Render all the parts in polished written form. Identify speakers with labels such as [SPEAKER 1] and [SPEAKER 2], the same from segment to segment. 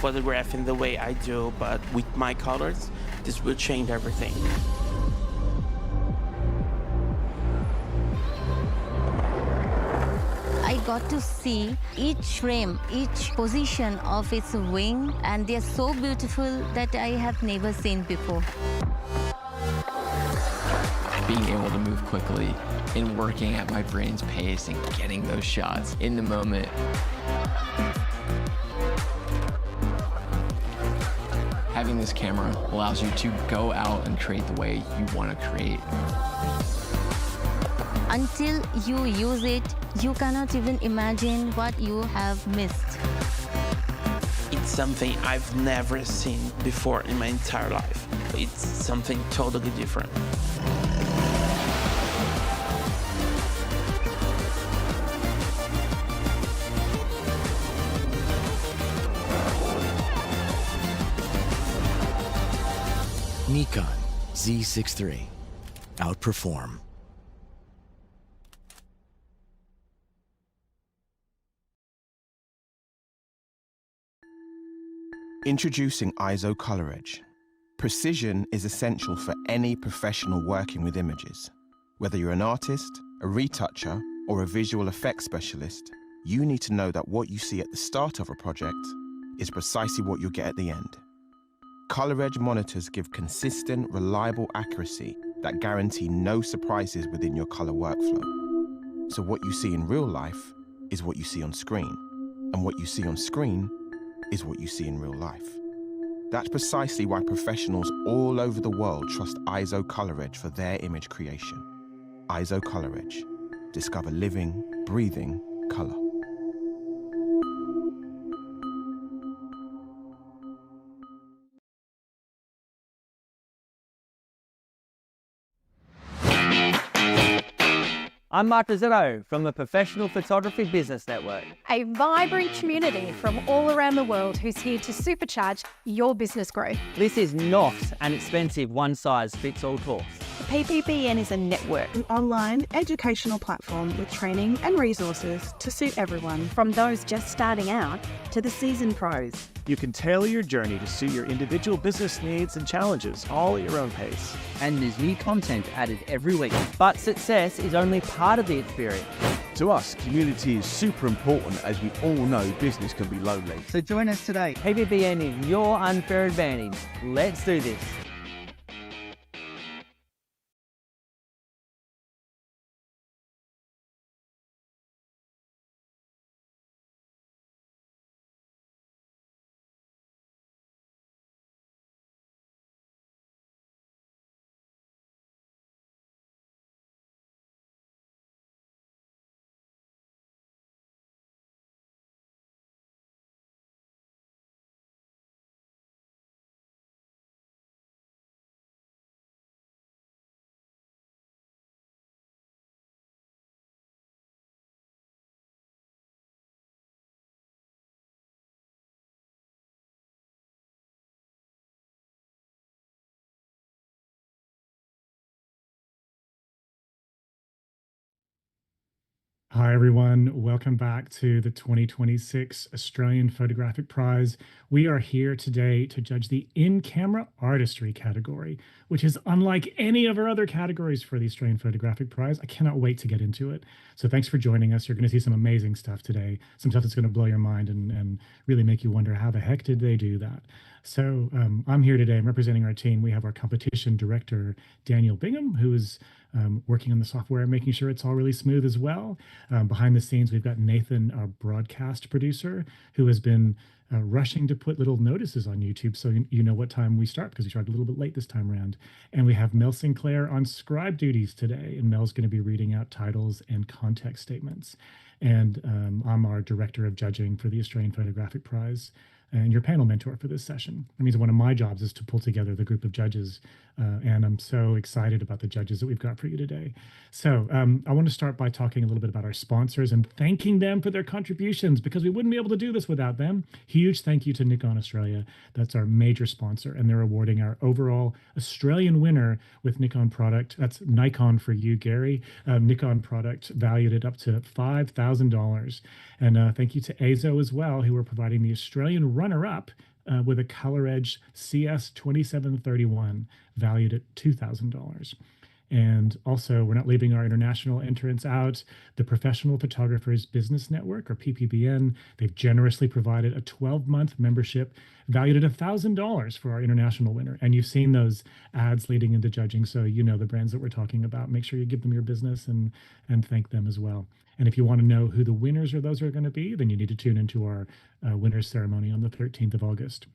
[SPEAKER 1] photographing the way I do, but with my colors, this will change everything.
[SPEAKER 2] I got to see each frame, each position of its wing, and they're so beautiful that I have never seen before.
[SPEAKER 3] Being able to move quickly and working at my brain's pace and getting those shots in the moment. Having this camera allows you to go out and create the way you want to create.
[SPEAKER 2] Until you use it, you cannot even imagine what you have missed.
[SPEAKER 1] It's something I've never seen before in my entire life. It's something totally different.
[SPEAKER 4] Nikon Z6 III. Outperform.
[SPEAKER 5] Introducing ISO Color Edge. Precision is essential for any professional working with images. Whether you're an artist, a retoucher, or a visual effects specialist, you need to know that what you see at the start of a project is precisely what you'll get at the end. Color Edge monitors give consistent, reliable accuracy that guarantee no surprises within your color workflow. So what you see in real life is what you see on screen, and what you see on screen is what you see in real life. That's precisely why professionals all over the world trust ISO Color Edge for their image creation. ISO Color Edge. Discover living, breathing color.
[SPEAKER 6] I'm Mark Rosetto from the Professional Photography Business Network.
[SPEAKER 7] A vibrant community from all around the world who's here to supercharge your business growth.
[SPEAKER 6] This is not an expensive one-size-fits-all course.
[SPEAKER 8] PPBN is a network, an online educational platform with training and resources to suit everyone,
[SPEAKER 7] From those just starting out to the seasoned pros.
[SPEAKER 9] You can tailor your journey to suit your individual business needs and challenges, all at your own pace.
[SPEAKER 6] And there's new content added every week. But success is only part of the experience.
[SPEAKER 9] To us, community is super important, as we all know business can be lonely.
[SPEAKER 6] So join us today. PPBN is your unfair advantage. Let's do this.
[SPEAKER 10] Hi, everyone. Welcome back to the 2026 Australian Photographic Prize. We are here today to judge the In-Camera Artistry category, which is unlike any of our other categories for the Australian Photographic Prize. I cannot wait to get into it. So thanks for joining us. You're going to see some amazing stuff today, some stuff that's going to blow your mind and really make you wonder, how the heck did they do that? So I'm here today. I'm representing our team. We have our competition director, Daniel Bingham, who is working on the software and making sure it's all really smooth as well. Behind the scenes, we've got Nathan, our broadcast producer, who has been rushing to put little notices on YouTube so you know what time we start, because we started a little bit late this time around. And we have Mel Sinclair on scribe duties today, and Mel's going to be reading out titles and context statements. And I'm our director of judging for the Australian Photographic Prize and your panel mentor for this session. That means one of my jobs is to pull together the group of judges, and I'm so excited about the judges that we've got for you today. So I want to start by talking a little bit about our sponsors and thanking them for their contributions, because we wouldn't be able to do this without them. Huge thank you to Nikon Australia. That's our major sponsor, and they're awarding our overall Australian winner with Nikon product. That's Nikon for you, Gary. Nikon product valued at up to $5,000. And thank you to AZO as well, who are providing the Australian runner-up with a color edge CS 2731 valued at $2,000. And also, we're not leaving our international entrants out. The Professional Photographers Business Network, or PPBN, they've generously provided a 12-month membership valued at $1,000 for our international winner. And you've seen those ads leading into judging, so you know the brands that we're talking about. Make sure you give them your business and thank them as well. And if you want to know who the winners or those are going to be, then you need to tune into our winners ceremony on the 13th of August.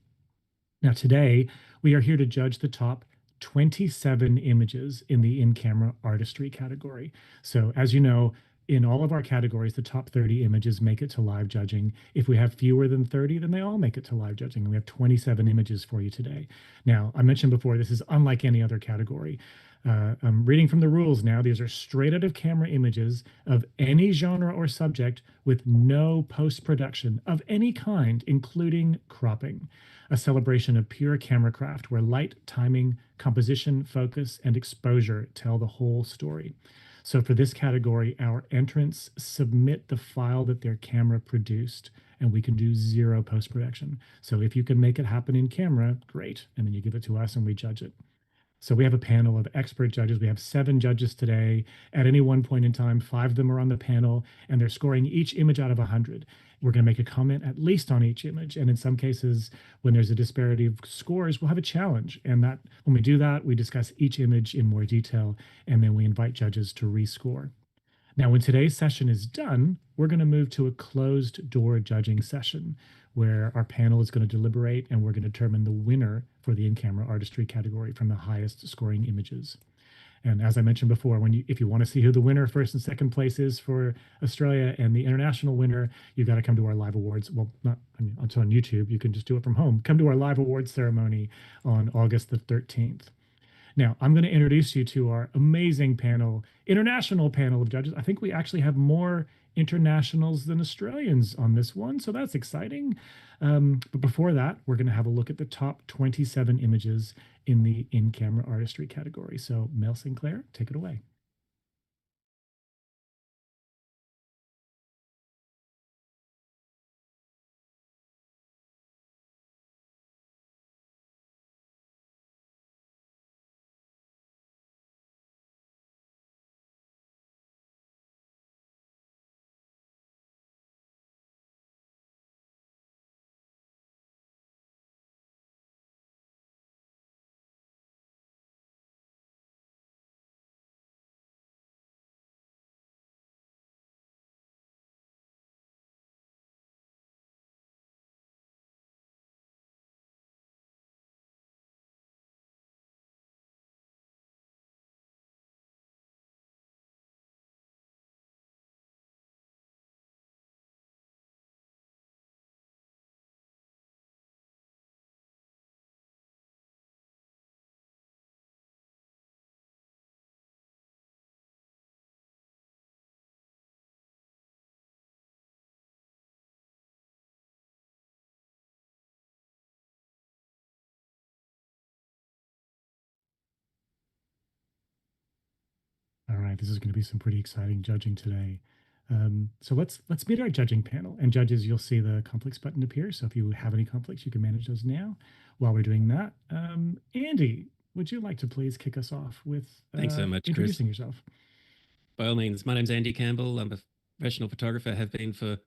[SPEAKER 10] Now, today, we are here to judge the top 27 images in the in-camera artistry category. So as you know, in all of our categories, the top 30 images make it to live judging. If we have fewer than 30, then they all make it to live judging. And we have 27 images for you today. Now, I mentioned before, this is unlike any other category. I'm reading from the rules now. These are straight out of camera images of any genre or subject with no post-production of any kind, including cropping. A celebration of pure camera craft where light, timing, composition, focus, and exposure tell the whole story. So for this category, our entrants submit the file that their camera produced, and we can do zero post-production. So if you can make it happen in camera, great. And then you give it to us and we judge it. So we have a panel of expert judges. We have 7 judges today. At any one point in time, 5 of them are on the panel, and they're scoring each image out of 100. We're going to make a comment at least on each image. And in some cases, when there's a disparity of scores, we'll have a challenge. And that when we do that, we discuss each image in more detail, and then we invite judges to rescore. Now, when today's session is done, we're going to move to a closed door judging session where our panel is going to deliberate and we're going to determine the winner for the in-camera artistry category from the highest scoring images. And as I mentioned before, if you want to see who the winner, first and second place is for Australia and the international winner, you've got to come to our live awards. Well, it's on YouTube. You can just do it from home. Come to our live awards ceremony on August the 13th. Now, I'm going to introduce you to our amazing panel, international panel of judges. I think we actually have more internationals than Australians on this one, so that's exciting. But before that, we're going to have a look at the top 27 images in the in-camera artistry category. So Mel Sinclair, take it away. All right, this is going to be some pretty exciting judging today. So let's meet our judging panel. And judges, you'll see the conflicts button appear. So if you have any conflicts, you can manage those now. While we're doing that, Andy, would you like to please kick us off with
[SPEAKER 11] Thanks so much,
[SPEAKER 10] introducing
[SPEAKER 11] Chris.
[SPEAKER 10] yourself?
[SPEAKER 11] By all means, my name's Andy Campbell. I'm a professional photographer, have been for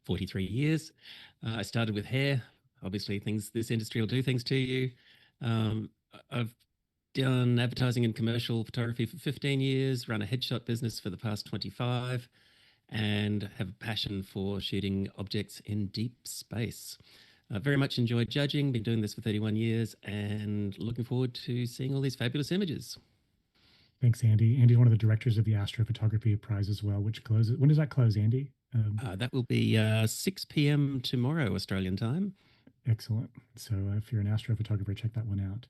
[SPEAKER 11] 43 years. I started with hair. Obviously, this industry will do things to you. I've done advertising and commercial photography for 15 years, run a headshot business for the past 25, and have a passion for shooting objects in deep space. I very much enjoyed judging, been doing this for 31 years, and looking forward to seeing all these fabulous images.
[SPEAKER 10] Thanks, Andy. Andy's one of the directors of the Astrophotography Prize as well, which closes. When does that close, Andy?
[SPEAKER 11] That will be 6 p.m. tomorrow, Australian time.
[SPEAKER 10] Excellent. So if you're an astrophotographer, check that one out.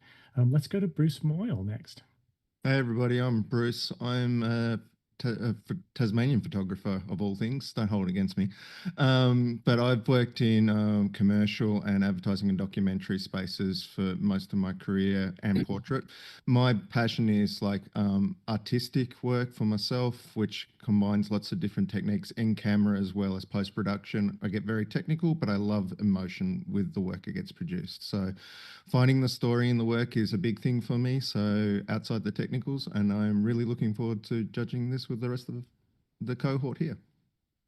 [SPEAKER 10] Let's go to Bruce Moyle next.
[SPEAKER 12] Hey, everybody. I'm Bruce. I'm a Tasmanian photographer, of all things. Don't hold it against me. But I've worked in commercial and advertising and documentary spaces for most of my career and portrait. My passion is like artistic work for myself, which combines lots of different techniques in camera as well as post-production. I get very technical, but I love emotion with the work that gets produced. So finding the story in the work is a big thing for me. So outside the technicals, and I'm really looking forward to judging this with the rest of the cohort here.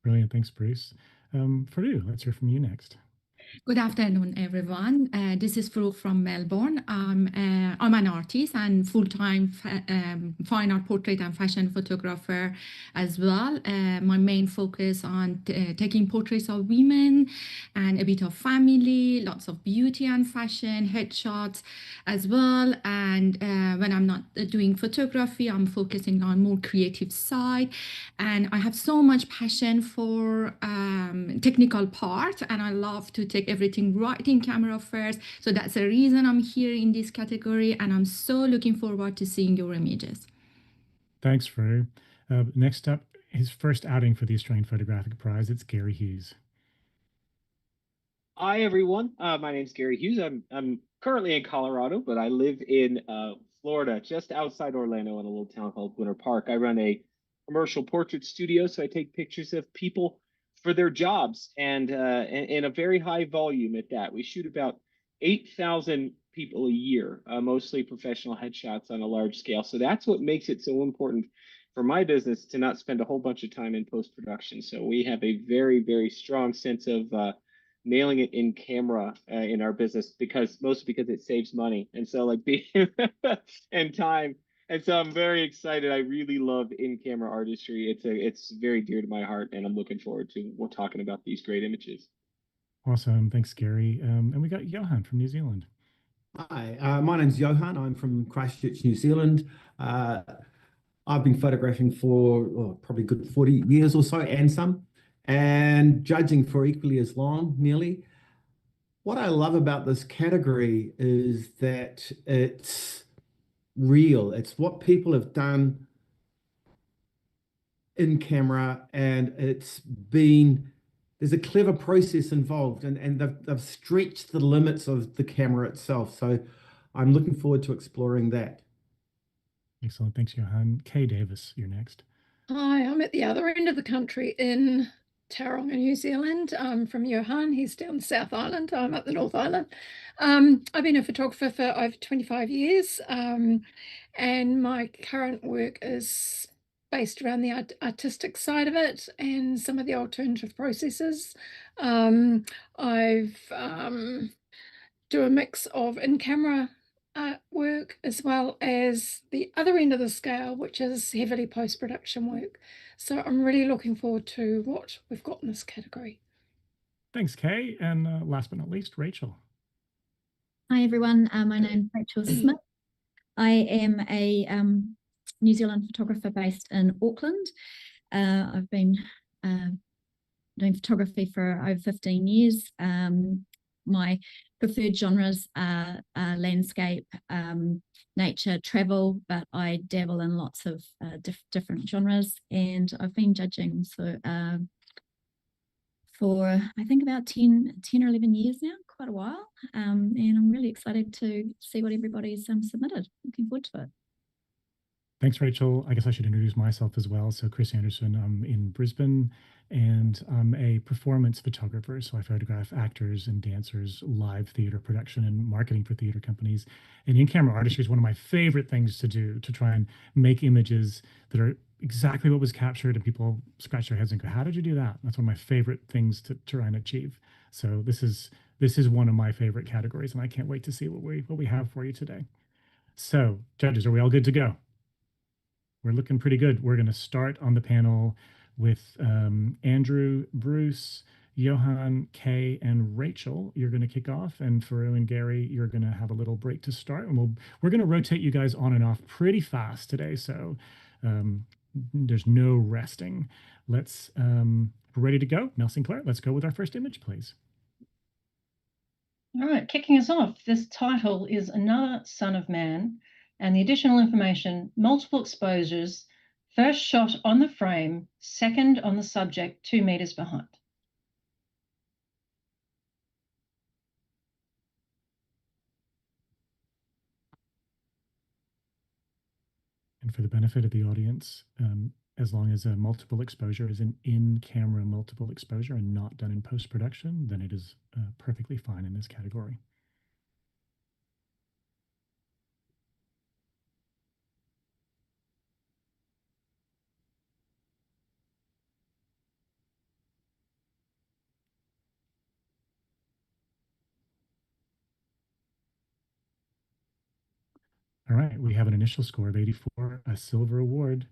[SPEAKER 10] Brilliant. Thanks, Bruce. Faru, let's hear from you next.
[SPEAKER 13] Good afternoon, everyone. This is Fru from Melbourne. I'm an artist and full-time fine art portrait and fashion photographer as well. My main focus on taking portraits of women and a bit of family, lots of beauty and fashion, headshots as well. And when I'm not doing photography, I'm focusing on more creative side. And I have so much passion for technical part, and I love to take everything right in camera first. So that's the reason I'm here in this category, and I'm so looking forward to seeing your images.
[SPEAKER 10] Thanks, Faru. Next up, his first outing for the Australian Photographic Prize. It's Gary Hughes.
[SPEAKER 14] Hi, everyone. My name's Gary Hughes. I'm currently in Colorado, but I live in Florida, just outside Orlando in a little town called Winter Park. I run a commercial portrait studio, so I take pictures of people for their jobs and in a very high volume at that. We shoot about 8,000 people a year, mostly professional headshots on a large scale. So that's what makes it so important for my business to not spend a whole bunch of time in post-production. So we have a very, very strong sense of nailing it in camera in our business mostly because it saves money. And so like being and time. And so I'm very excited. I really love in-camera artistry. It's very dear to my heart, and I'm looking forward to talking about these great images.
[SPEAKER 10] Awesome. Thanks, Gary. And we got Johan from New Zealand.
[SPEAKER 15] Hi, my name's Johan. I'm from Christchurch, New Zealand. I've been photographing for probably good 40 years or so and some, and judging for equally as long, nearly. What I love about this category is that it's real. It's what people have done in camera, and there's a clever process involved, and they've stretched the limits of the camera itself. So I'm looking forward to exploring that.
[SPEAKER 10] Excellent. Thanks, Johan. Kay Davis, you're next.
[SPEAKER 16] Hi, I'm at the other end of the country in Tauranga, New Zealand. I'm from Johan. He's down the South Island. I'm up the North Island. I've been a photographer for over 25 years, and my current work is based around the artistic side of it and some of the alternative processes. I've do a mix of in-camera work as well as the other end of the scale, which is heavily post-production work. So I'm really looking forward to what we've got in this category.
[SPEAKER 10] Thanks, Kay. And last but not least, Rachel.
[SPEAKER 17] Hi, everyone. My name's Rachel Smith. I am a New Zealand photographer based in Auckland. I've been doing photography for over 15 years. My preferred genres are landscape, nature, travel, but I dabble in lots of different genres. And I've been judging for I think about 10 or 11 years now, quite a while. And I'm really excited to see what everybody's submitted. Looking forward to it.
[SPEAKER 10] Thanks, Rachel. I guess I should introduce myself as well. So Chris Anderson, I'm in Brisbane, and I'm a performance photographer. So I photograph actors and dancers, live theater production, and marketing for theater companies. And in-camera artistry is one of my favorite things to do, to try and make images that are exactly what was captured, and people scratch their heads and go, how did you do that? That's one of my favorite things to try and achieve. So this is one of my favorite categories, and I can't wait to see what we have for you today. So judges, are we all good to go? We're looking pretty good. We're going to start on the panel with Andrew, Bruce, Johan, Kay, and Rachel. You're going to kick off, and Faru and Gary, you're going to have a little break to start. And we're going to rotate you guys on and off pretty fast today, so there's no resting. We're ready to go. Mel Sinclair, let's go with our first image, please.
[SPEAKER 18] All right, kicking us off, this title is Another Son of Man, and the additional information, multiple exposures, first shot on the frame, second on the subject, 2 meters behind.
[SPEAKER 10] And for the benefit of the audience, as long as a multiple exposure is an in-camera multiple exposure and not done in post-production, then it is perfectly fine in this category. All right, we have an initial score of 84, a silver award.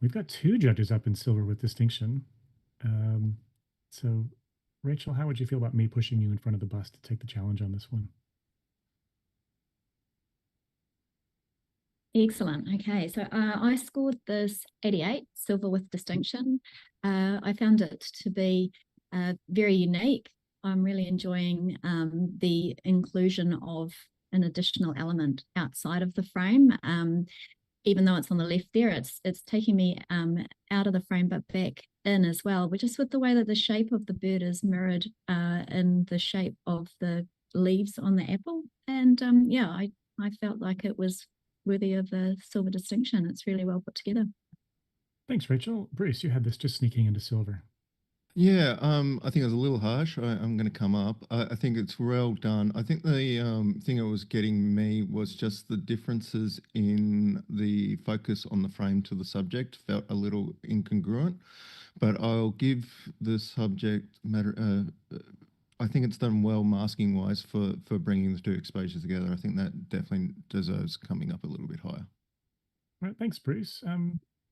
[SPEAKER 10] We've got 2 judges up in silver with distinction. So, Rachel, how would you feel about me pushing you in front of the bus to take the challenge on this one?
[SPEAKER 17] Excellent. Okay, so I scored this 88, silver with distinction. I found it to be very unique. I'm really enjoying the inclusion of an additional element outside of the frame. Even though it's on the left there, it's taking me out of the frame but back in as well, but just with the way that the shape of the bird is mirrored in the shape of the leaves on the apple. And yeah, I felt like it was worthy of a silver distinction. It's really well put together.
[SPEAKER 10] Thanks, Rachel. Bruce, you had this just sneaking into silver.
[SPEAKER 12] Yeah, I think it was a little harsh. I'm going to come up. I think it's well done. I think the thing that was getting me was just the differences in the focus on the frame to the subject felt a little incongruent. But I'll give the subject matter. I think it's done well masking wise for bringing the 2 exposures together. I think that definitely deserves coming up a little bit higher.
[SPEAKER 10] All right, thanks, Bruce.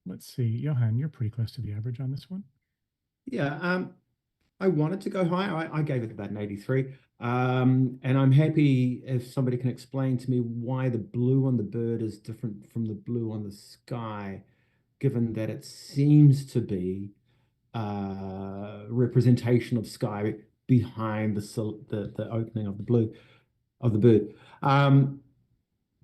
[SPEAKER 10] Let's see, Johan, you're pretty close to the average on this one.
[SPEAKER 15] Yeah, I wanted to go higher. I gave it about an 83. And I'm happy if somebody can explain to me why the blue on the bird is different from the blue on the sky, given that it seems to be representation of sky behind the opening of the blue of the bird.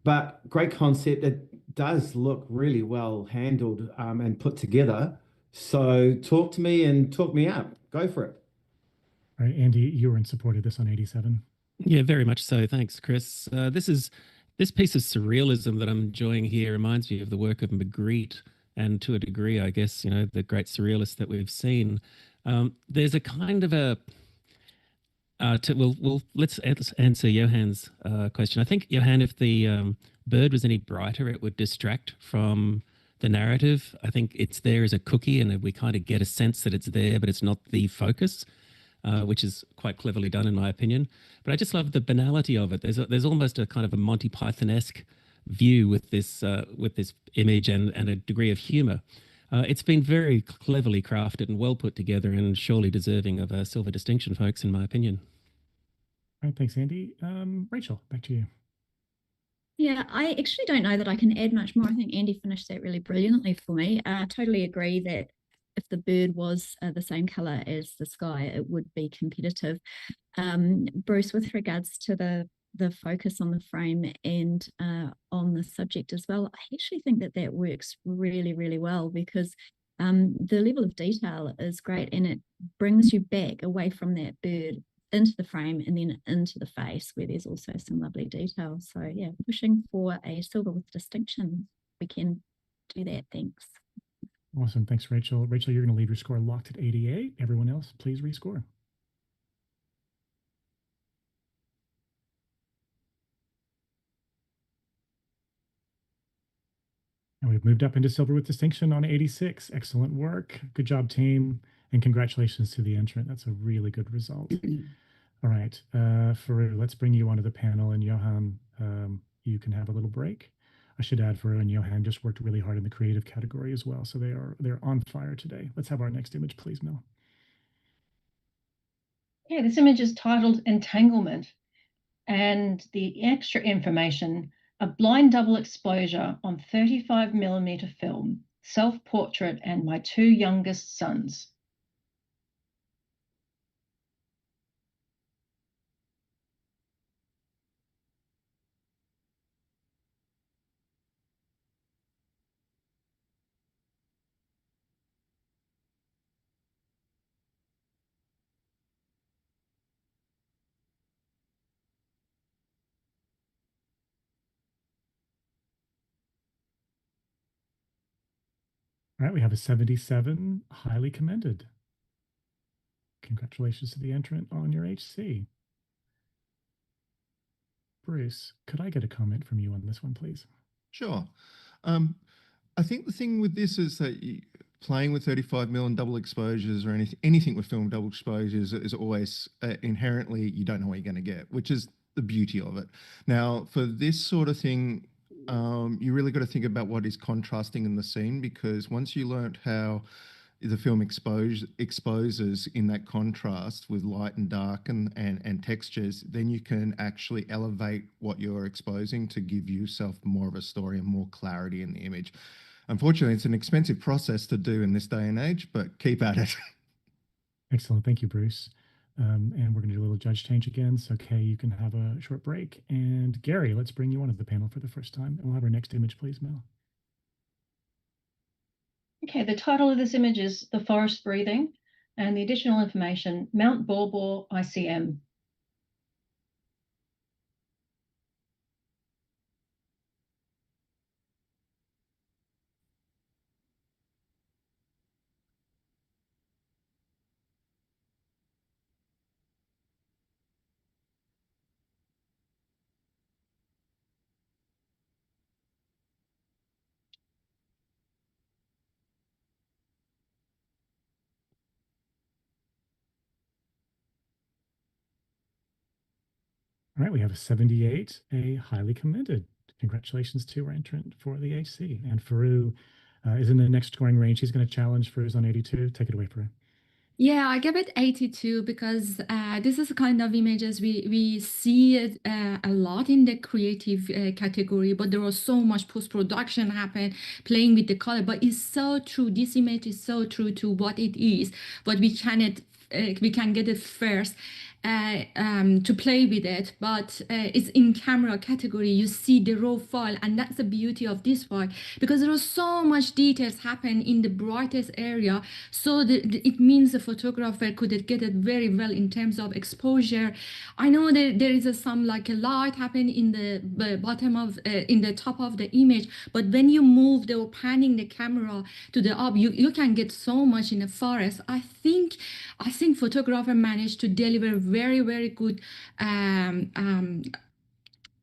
[SPEAKER 15] But great concept. It does look really well handled and put together. So talk to me and talk me up. Go for it.
[SPEAKER 10] All right, Andy, you were in support of this on 87.
[SPEAKER 11] Yeah, very much so. Thanks, Chris. This piece of surrealism that I'm enjoying here reminds me of the work of Magritte, and to a degree, I guess, the great surrealists that we've seen. There's a kind of a let's answer Johann's question. I think, Johann, if the bird was any brighter, it would distract from the narrative. I think it's there as a cookie, and we kind of get a sense that it's there, but it's not the focus, which is quite cleverly done, in my opinion. But I just love the banality of it. There's almost a kind of a Monty Python-esque view with this image and a degree of humor. It's been very cleverly crafted and well put together, and surely deserving of a silver distinction, folks, in my opinion.
[SPEAKER 10] All right, thanks, Andy. Rachel, back to you.
[SPEAKER 17] Yeah, I actually don't know that I can add much more. I think Andy finished that really brilliantly for me. I totally agree that if the bird was the same color as the sky, it would be competitive. Bruce, with regards to the focus on the frame and on the subject as well, I actually think that works really, really well, because the level of detail is great, and it brings you back away from that bird into the frame and then into the face, where there's also some lovely detail. So yeah, pushing for a silver with distinction. We can do that. Thanks.
[SPEAKER 10] Awesome. Thanks, Rachel. Rachel, you're going to leave your score locked at 88. Everyone else, please rescore. And we've moved up into silver with distinction on 86. Excellent work. Good job, team. And congratulations to the entrant. That's a really good result. All right, Faru, let's bring you onto the panel. And Johan, you can have a little break. I should add, Faru and Johan just worked really hard in the creative category as well. So they're on fire today. Let's have our next image, please, Mel.
[SPEAKER 18] Yeah, this image is titled Entanglement. And the extra information, a blind double exposure on 35mm film, self-portrait and my 2 youngest sons.
[SPEAKER 10] All right, we have a 77, highly commended. Congratulations to the entrant on your HC. Bruce, could I get a comment from you on this one, please?
[SPEAKER 12] Sure. I think the thing with this is that playing with 35mm and double exposures or anything with film double exposures is always inherently, you don't know what you're going to get, which is the beauty of it. Now, for this sort of thing, you really got to think about what is contrasting in the scene, because once you learnt how the film exposes in that contrast with light and dark and textures, then you can actually elevate what you're exposing to give yourself more of a story and more clarity in the image. Unfortunately, it's an expensive process to do in this day and age, but keep at it.
[SPEAKER 10] Excellent. Thank you, Bruce. And we're going to do a little judge change again. So, Kay, you can have a short break. And Gary, let's bring you onto the panel for the first time. And we'll have our next image, please, Mel.
[SPEAKER 18] Okay, the title of this image is The Forest Breathing, and the additional information, Mount Baw ICM.
[SPEAKER 10] All right, we have a 78, a highly commended. Congratulations to our entrant for the HC. And Faru is in the next scoring range. He's going to challenge Faru's on 82. Take it away, Faru.
[SPEAKER 13] Yeah, I give it 82 because this is the kind of images we see it a lot in the creative category, but there was so much post-production happen playing with the color. But it's so true. This image is so true to what it is, but we can get it first to play with it, but it's in camera category. You see the raw file, and that's the beauty of this file, because there are so much details happen in the brightest area, so it means the photographer could get it very well in terms of exposure. I know that there is some like a light happen in the bottom of in the top of the image, but when you move the panning the camera to the up, you can get so much in a forest. I think photographer managed to deliver very good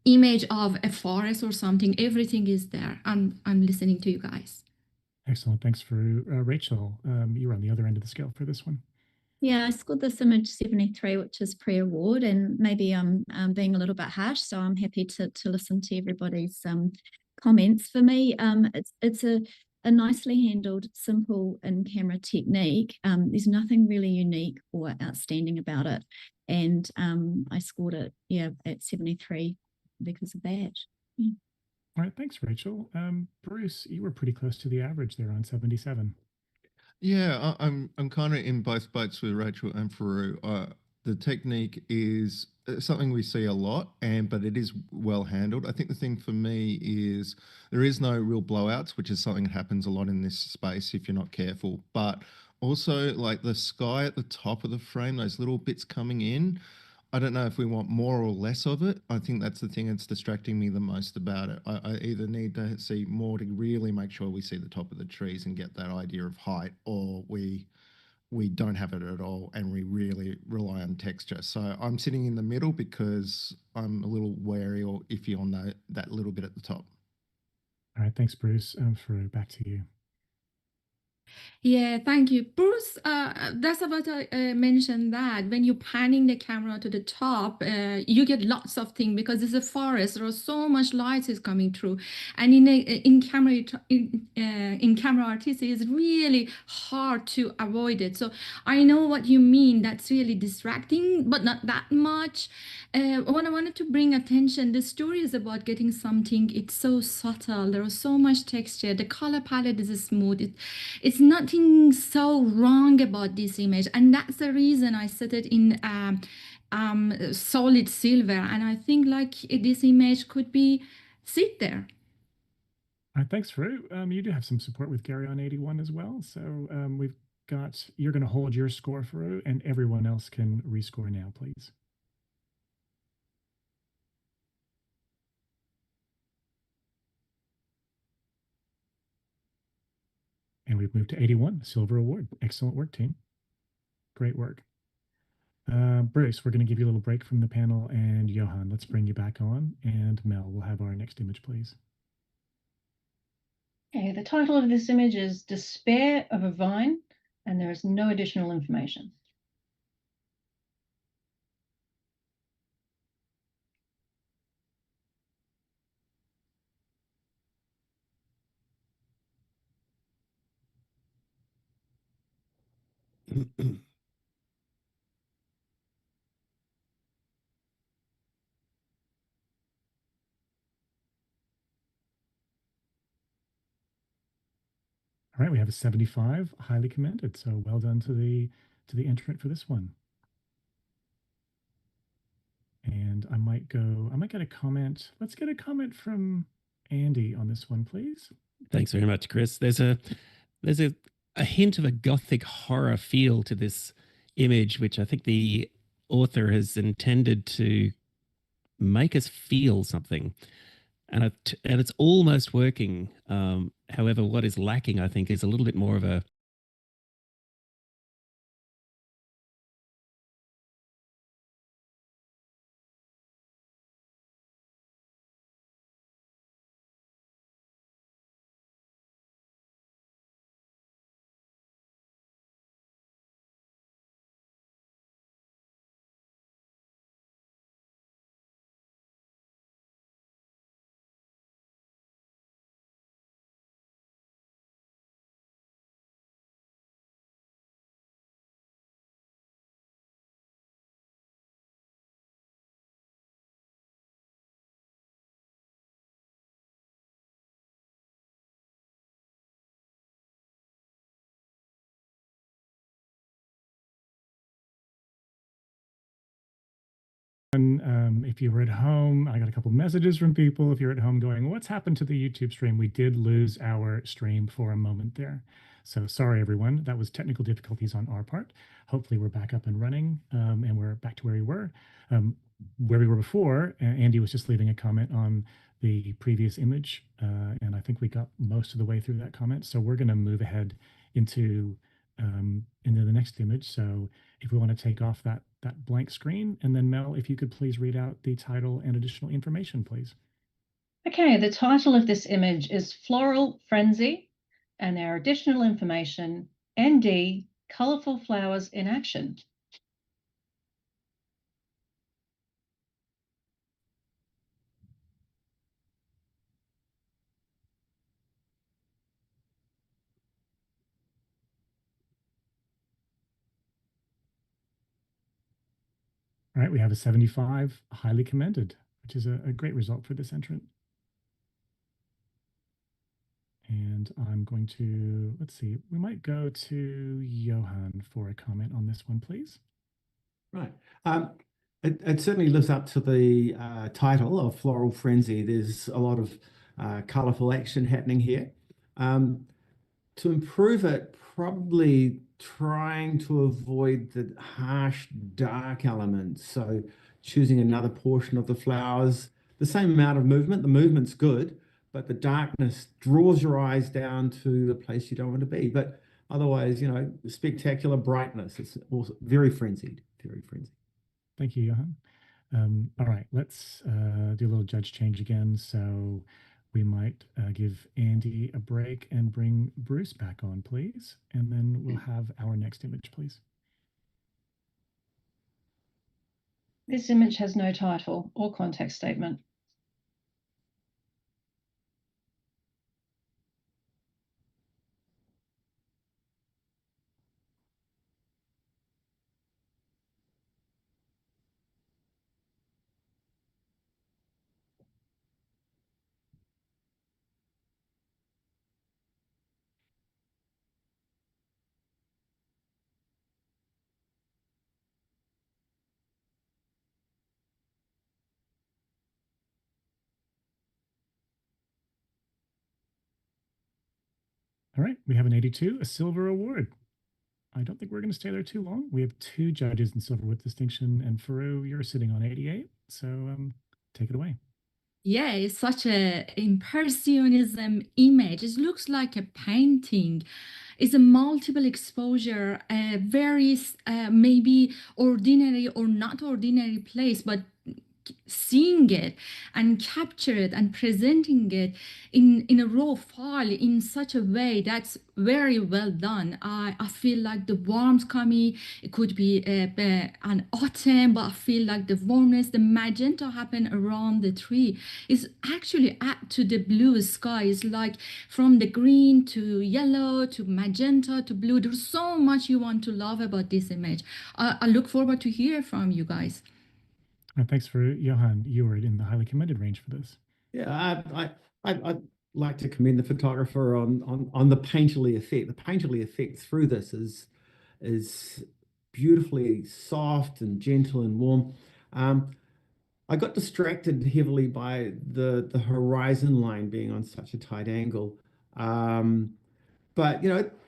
[SPEAKER 13] image of a forest or something. Everything is there. I'm listening to you guys.
[SPEAKER 10] Excellent. Thanks, Faru. Rachel, you were on the other end of the scale for this one.
[SPEAKER 17] Yeah, I scored this image 73, which is pre-award, and maybe I'm being a little bit harsh, so I'm happy to listen to everybody's comments. For me, it's a nicely handled, simple in-camera technique. There's nothing really unique or outstanding about it, and I scored it, at 73 because of that. Yeah.
[SPEAKER 10] All right, thanks, Rachel. Bruce, you were pretty close to the average there on 77.
[SPEAKER 12] Yeah, I'm kind of in both boats with Rachel and Faru. The technique is something we see a lot, but it is well handled. I think the thing for me is there is no real blowouts, which is something that happens a lot in this space if you're not careful. But also, like the sky at the top of the frame, those little bits coming in, I don't know if we want more or less of it. I think that's the thing that's distracting me the most about it. I either need to see more to really make sure we see the top of the trees and get that idea of height, or we don't have it at all and we really rely on texture. So I'm sitting in the middle because I'm a little wary or iffy on that little bit at the top.
[SPEAKER 10] All right, thanks, Bruce. Faru, back to you.
[SPEAKER 13] Yeah, thank you, Bruce. That's about I mentioned that when you're panning the camera to the top, you get lots of things because it's a forest. There are so much light is coming through, and in camera artistry, it's really hard to avoid it. So I know what you mean. That's really distracting, but not that much. What I wanted to bring attention, the story is about getting something. It's so subtle. There is so much texture. The color palette is smooth. It's nothing so wrong about this image, and that's the reason I set it in solid silver. And I think like this image could be sit there.
[SPEAKER 10] All right, thanks, Faru. You do have some support with Gary on 81 as well. So you're going to hold your score, Faru, and everyone else can rescore now, please. And we've moved to 81, Silver Award. Excellent work, team. Great work. Bruce, we're going to give you a little break from the panel, and Johan, let's bring you back on. And Mel, we'll have our next image, please.
[SPEAKER 18] Okay, the title of this image is Despair of a Vine, and there is no additional information.
[SPEAKER 10] All right, we have a 75, highly commended. So well done to the entrant for this one. And I might get a comment. Let's get a comment from Andy on this one, please.
[SPEAKER 11] Thanks very much, Chris. There's a hint of a gothic horror feel to this image, which I think the author has intended to make us feel something. And it's almost working. However, what is lacking, I think, is a little bit more of a
[SPEAKER 10] If you were at home, I got a couple messages from people. If you're at home going, what's happened to the YouTube stream? We did lose our stream for a moment there. So sorry, everyone. That was technical difficulties on our part. Hopefully we're back up and running, and we're back to where we were. Where we were before, Andy was just leaving a comment on the previous image, and I think we got most of the way through that comment. So we're going to move ahead into the next image. So if we want to take off that blank screen, and then Mel, if you could please read out the title and additional information, please.
[SPEAKER 18] Okay, the title of this image is Floral Frenzy, and there are additional information, ND, Colourful Flowers in Action.
[SPEAKER 10] All right, we have a 75, highly commended, which is a great result for this entrant. And I'm going to, let's see, we might go to Johan for a comment on this one, please.
[SPEAKER 15] Right. It certainly lives up to the title of Floral Frenzy. There's a lot of colourful action happening here. To improve it, probably trying to avoid the harsh, dark elements. So choosing another portion of the flowers, the same amount of movement. The movement's good, but the darkness draws your eyes down to the place you don't want to be. But otherwise, spectacular brightness. It's also very frenzied, very frenzied.
[SPEAKER 10] Thank you, Johan. All right, let's do a little judge change again. So we might give Andy a break and bring Bruce back on, please. And then we'll have our next image, please.
[SPEAKER 18] This image has no title or context statement.
[SPEAKER 10] All right, we have an 82, a silver award. I don't think we're going to stay there too long. We have 2 judges in silver with distinction, and Faru, you're sitting on 88. So take it away.
[SPEAKER 13] Yeah, it's such a impressionism image. It looks like a painting. It's a multiple exposure, a very maybe ordinary or not ordinary place, but seeing it and capture it and presenting it in a raw file in such a way that's very well done. I feel like the warmth coming, it could be an autumn, but I feel like the warmness, the magenta happen around the tree is actually add to the blue sky. It's like from the green to yellow to magenta to blue. There's so much you want to love about this image. I look forward to hear from you guys.
[SPEAKER 10] Thanks for Johan. You were in the highly commended range for this.
[SPEAKER 15] Yeah, I'd like to commend the photographer on the painterly effect. The painterly effect through this is beautifully soft and gentle and warm. I got distracted heavily by the horizon line being on such a tight angle. But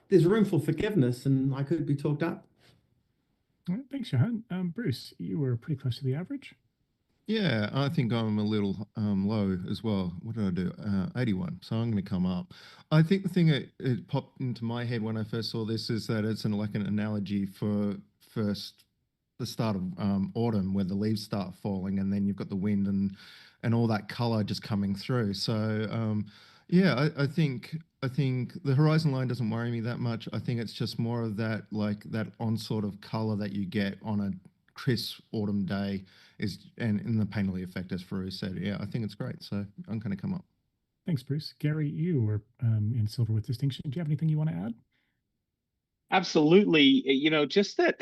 [SPEAKER 15] there's room for forgiveness, and I could be talked up.
[SPEAKER 10] All right, thanks, Johan. Bruce, you were pretty close to the average.
[SPEAKER 12] Yeah, I think I'm a little low as well. What did I do? 81. So I'm going to come up. I think the thing that it popped into my head when I first saw this is that it's like an analogy for the start of autumn, where the leaves start falling, and then you've got the wind and all that color just coming through. So yeah, I think the horizon line doesn't worry me that much. I think it's just more of that onslaught of color that you get on a crisp autumn day and in the painterly effect, as Farouk said. Yeah, I think it's great. So I'm going to come up.
[SPEAKER 10] Thanks, Bruce. Gary, you were in silver with distinction. Do you have anything you want to add?
[SPEAKER 14] Absolutely. Just that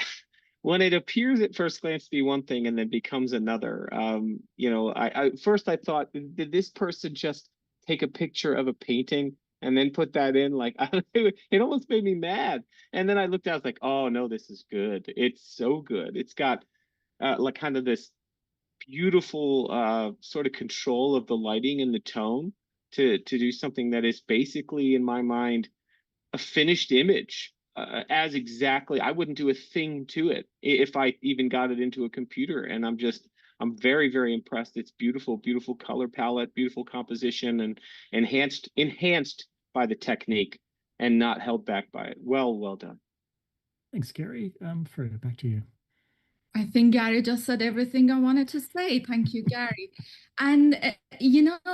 [SPEAKER 14] when it appears at first glance to be one thing and then becomes another. I first I thought, did this person just take a picture of a painting and then put that in? Like, it almost made me mad. And then I looked at it, I was like, oh no, this is good. It's so good. It's got like kind of this beautiful sort of control of the lighting and the tone to do something that is basically, in my mind, a finished image. As exactly, I wouldn't do a thing to it if I even got it into a computer. And I'm very, very impressed. It's beautiful, beautiful color palette, beautiful composition, and enhanced by the technique and not held back by it. Well done.
[SPEAKER 10] Thanks, Gary. Farouk, back to you.
[SPEAKER 13] I think Gary just said everything I wanted to say. Thank you, Gary. And Johan,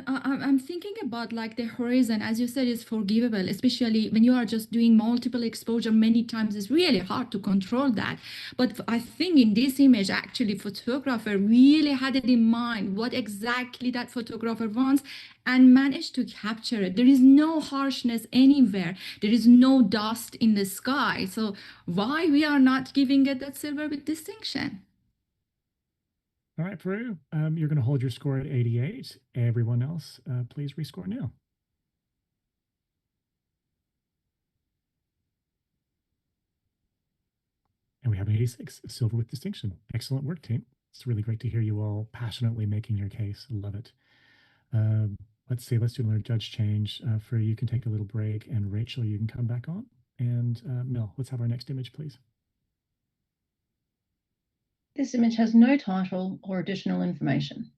[SPEAKER 13] I'm thinking about like the horizon, as you said, is forgivable, especially when you are just doing multiple exposure many times. It's really hard to control that. But I think in this image, actually, photographer really had it in mind what exactly that photographer wants and managed to capture it. There is no harshness anywhere. There is no dust in the sky. So why we are not giving it that silver with distinction?
[SPEAKER 10] All right, Farouk, you're going to hold your score at 88. Everyone else, please rescore now. And we have an 86, silver with distinction. Excellent work, team. It's really great to hear you all passionately making your case. I love it. Let's do another judge change. Farouk, you can take a little break, and Rachel, you can come back on. And Mel, let's have our next image, please.
[SPEAKER 18] This image has no title or additional information.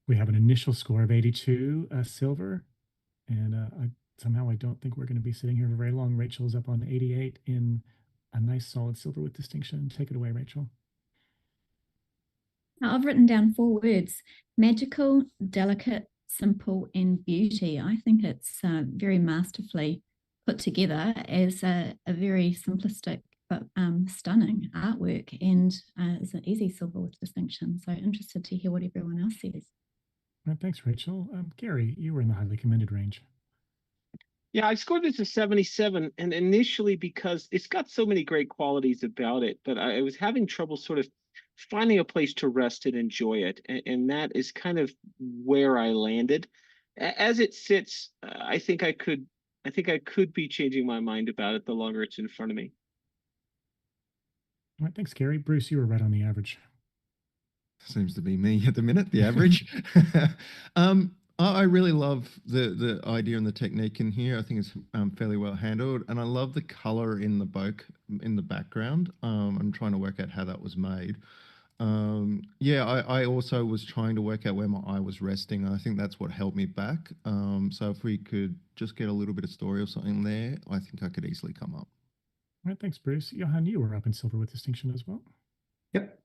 [SPEAKER 10] We have an initial score of 82, silver, and somehow I don't think we're going to be sitting here for very long. Rachel's up on 88 in a nice solid silver with distinction. Take it away, Rachel.
[SPEAKER 17] Now, I've written down 4 words: magical, delicate, simple, and beauty. I think it's very masterfully put together as a very simplistic but stunning artwork, and it's an easy silver with distinction. So interested to hear what everyone else says.
[SPEAKER 10] Thanks, Rachel. Gary, you were in the highly commended range.
[SPEAKER 14] Yeah, I scored this a 77, and initially because it's got so many great qualities about it, but I was having trouble sort of finding a place to rest and enjoy it, and that is kind of where I landed. As it sits, I think I could be changing my mind about it the longer it's in front of me.
[SPEAKER 10] All right, thanks, Gary. Bruce, you were right on the average.
[SPEAKER 12] Seems to be me at the minute, the average. I really love the idea and the technique in here. I think it's fairly well handled, and I love the color in the in the background. I'm trying to work out how that was made. Yeah, I also was trying to work out where my eye was resting. I think that's what held me back. So if we could just get a little bit of story or something there, I think I could easily come up.
[SPEAKER 10] All right, thanks, Bruce. Johan, you were up in silver with distinction as well.
[SPEAKER 15] Yep.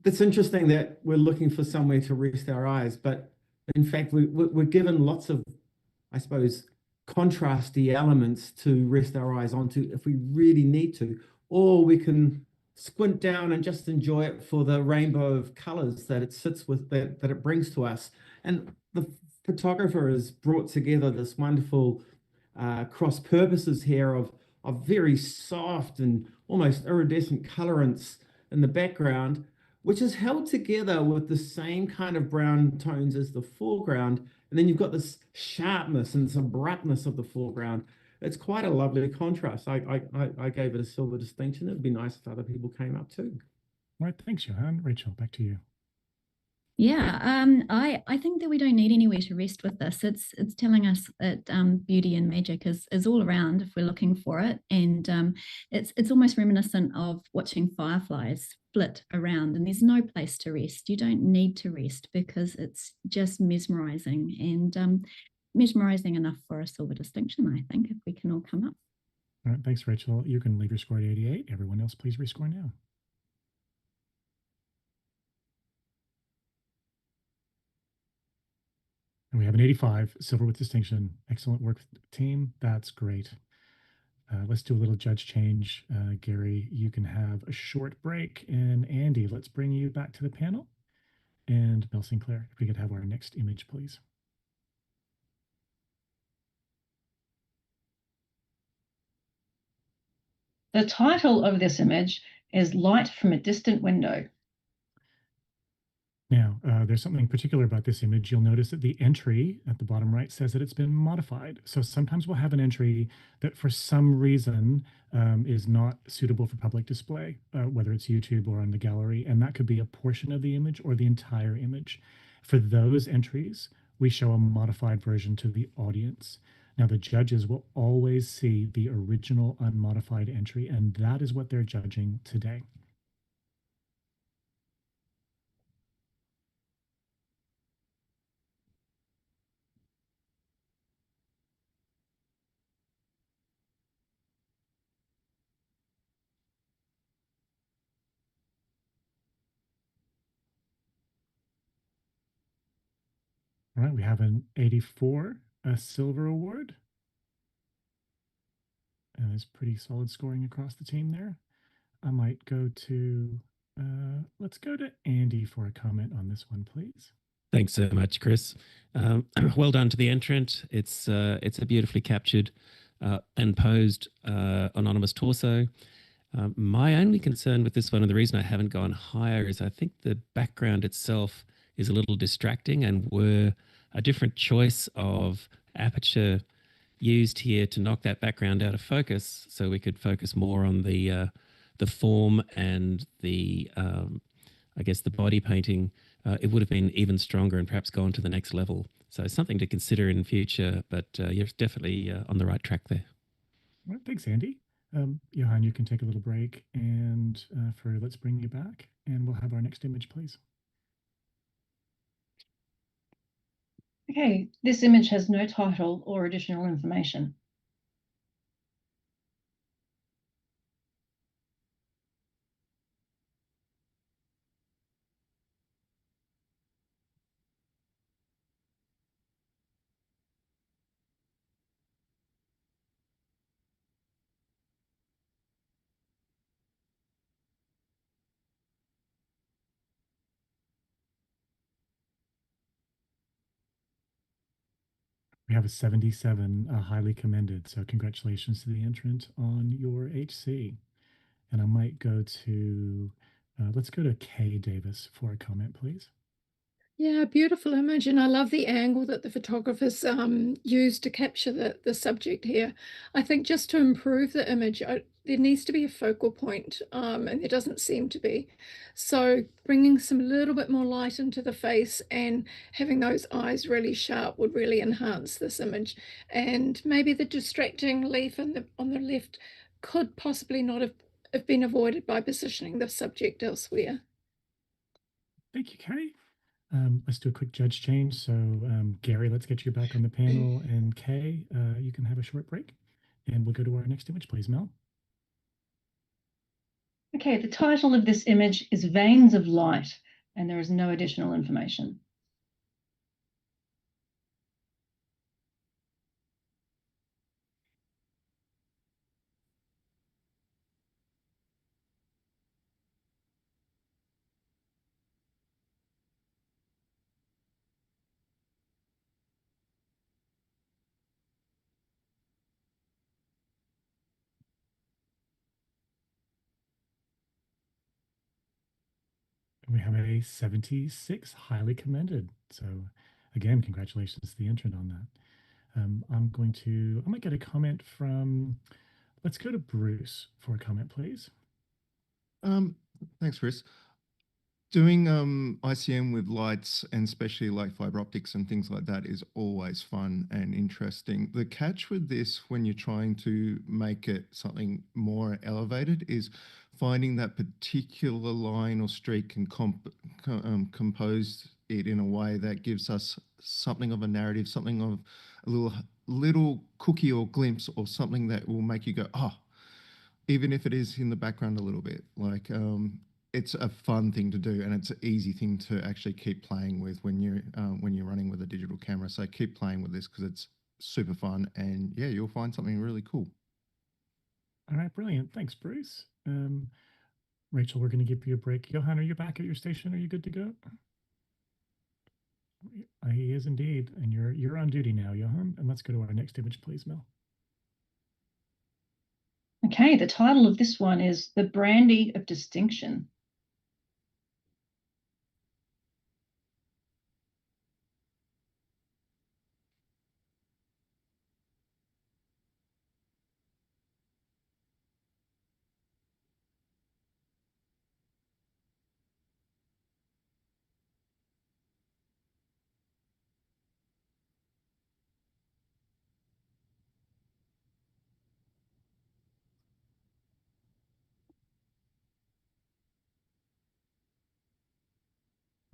[SPEAKER 15] It's interesting that we're looking for somewhere to rest our eyes, but in fact, we're given lots of, I suppose, contrasty elements to rest our eyes onto if we really need to, or we can squint down and just enjoy it for the rainbow of colors that it sits with, that it brings to us. And the photographer has brought together this wonderful cross purposes here of very soft and almost iridescent colorants in the background, which is held together with the same kind of brown tones as the foreground. And then you've got this sharpness and some abruptness of the foreground. It's quite a lovely contrast. I gave it a silver distinction. It'd be nice if other people came up too.
[SPEAKER 10] All right, thanks, Johan. Rachel, back to you.
[SPEAKER 17] Yeah, I think that we don't need anywhere to rest with this. It's telling us that beauty and magic is all around if we're looking for it, and it's almost reminiscent of watching fireflies flit around, and there's no place to rest. You don't need to rest because it's just mesmerizing and mesmerizing enough for a silver distinction, I think, if we can all come up.
[SPEAKER 10] All right, thanks, Rachel. You can leave your score at 88. Everyone else, please rescore now. And we have an 85, silver with distinction. Excellent work, team. That's great. Let's do a little judge change. Gary, you can have a short break. And Andy, let's bring you back to the panel. And Mel Sinclair, if we could have our next image, please.
[SPEAKER 18] The title of this image is Light from a Distant Window.
[SPEAKER 10] Now, there's something particular about this image. You'll notice that the entry at the bottom right says that it's been modified. So sometimes we'll have an entry that for some reason is not suitable for public display, whether it's YouTube or on the gallery, and that could be a portion of the image or the entire image. For those entries, we show a modified version to the audience. Now, the judges will always see the original unmodified entry, and that is what they're judging today. All right, we have an 84, a silver award. And there's pretty solid scoring across the team there. I might go to, let's go to Andy for a comment on this one, please.
[SPEAKER 11] Thanks so much, Chris. Well done to the entrant. It's a beautifully captured and posed anonymous torso. My only concern with this one, and the reason I haven't gone higher, is I think the background itself is a little distracting, and were a different choice of aperture used here to knock that background out of focus, so we could focus more on the form and the I guess the body painting, it would have been even stronger and perhaps gone to the next level. So something to consider in future, but you're definitely on the right track there.
[SPEAKER 10] All right, thanks, Andy. Johan, you can take a little break, and let's bring you back, and we'll have our next image, please.
[SPEAKER 18] Okay, this image has no title or additional information.
[SPEAKER 10] We We have a 77, highly commended. So congratulations to the entrant on your HC. And I might go to, let's go to Kay Davis for a comment, please.
[SPEAKER 16] Yeah, beautiful image, and I love the angle that the photographers used to capture the subject here. I think just to improve the image, there needs to be a focal point, and there doesn't seem to be. So bringing some little bit more light into the face and having those eyes really sharp would really enhance this image. And maybe the distracting leaf on the left could possibly not have been avoided by positioning the subject elsewhere.
[SPEAKER 10] Thank you, Kay. Let's do a quick judge change. So, Gary, let's get you back on the panel. And Kay, you can have a short break. And we'll go to our next image, please, Mel.
[SPEAKER 18] Okay, the title of this image is Veins of Light, and there is no additional information.
[SPEAKER 10] We have a 76, highly commended. So again, congratulations to the entrant on that. I might get a comment from, let's go to Bruce for a comment, please.
[SPEAKER 12] Thanks, Chris. Doing ICM with lights and especially like fiber optics and things like that is always fun and interesting. The catch with this when you're trying to make it something more elevated is finding that particular line or streak and compose it in a way that gives us something of a narrative, something of a little cookie or glimpse or something that will make you go, oh, even if it is in the background a little bit. Like it's a fun thing to do, and it's an easy thing to actually keep playing with when you're running with a digital camera. So keep playing with this because it's super fun, and yeah, you'll find something really cool.
[SPEAKER 10] All right, brilliant. Thanks, Bruce. Rachel, we're going to give you a break. Johan, are you back at your station? Are you good to go? He is indeed, and you're on duty now, Johan. And let's go to our next image, please, Mel.
[SPEAKER 18] Okay, the title of this one is The Brandy of Distinction.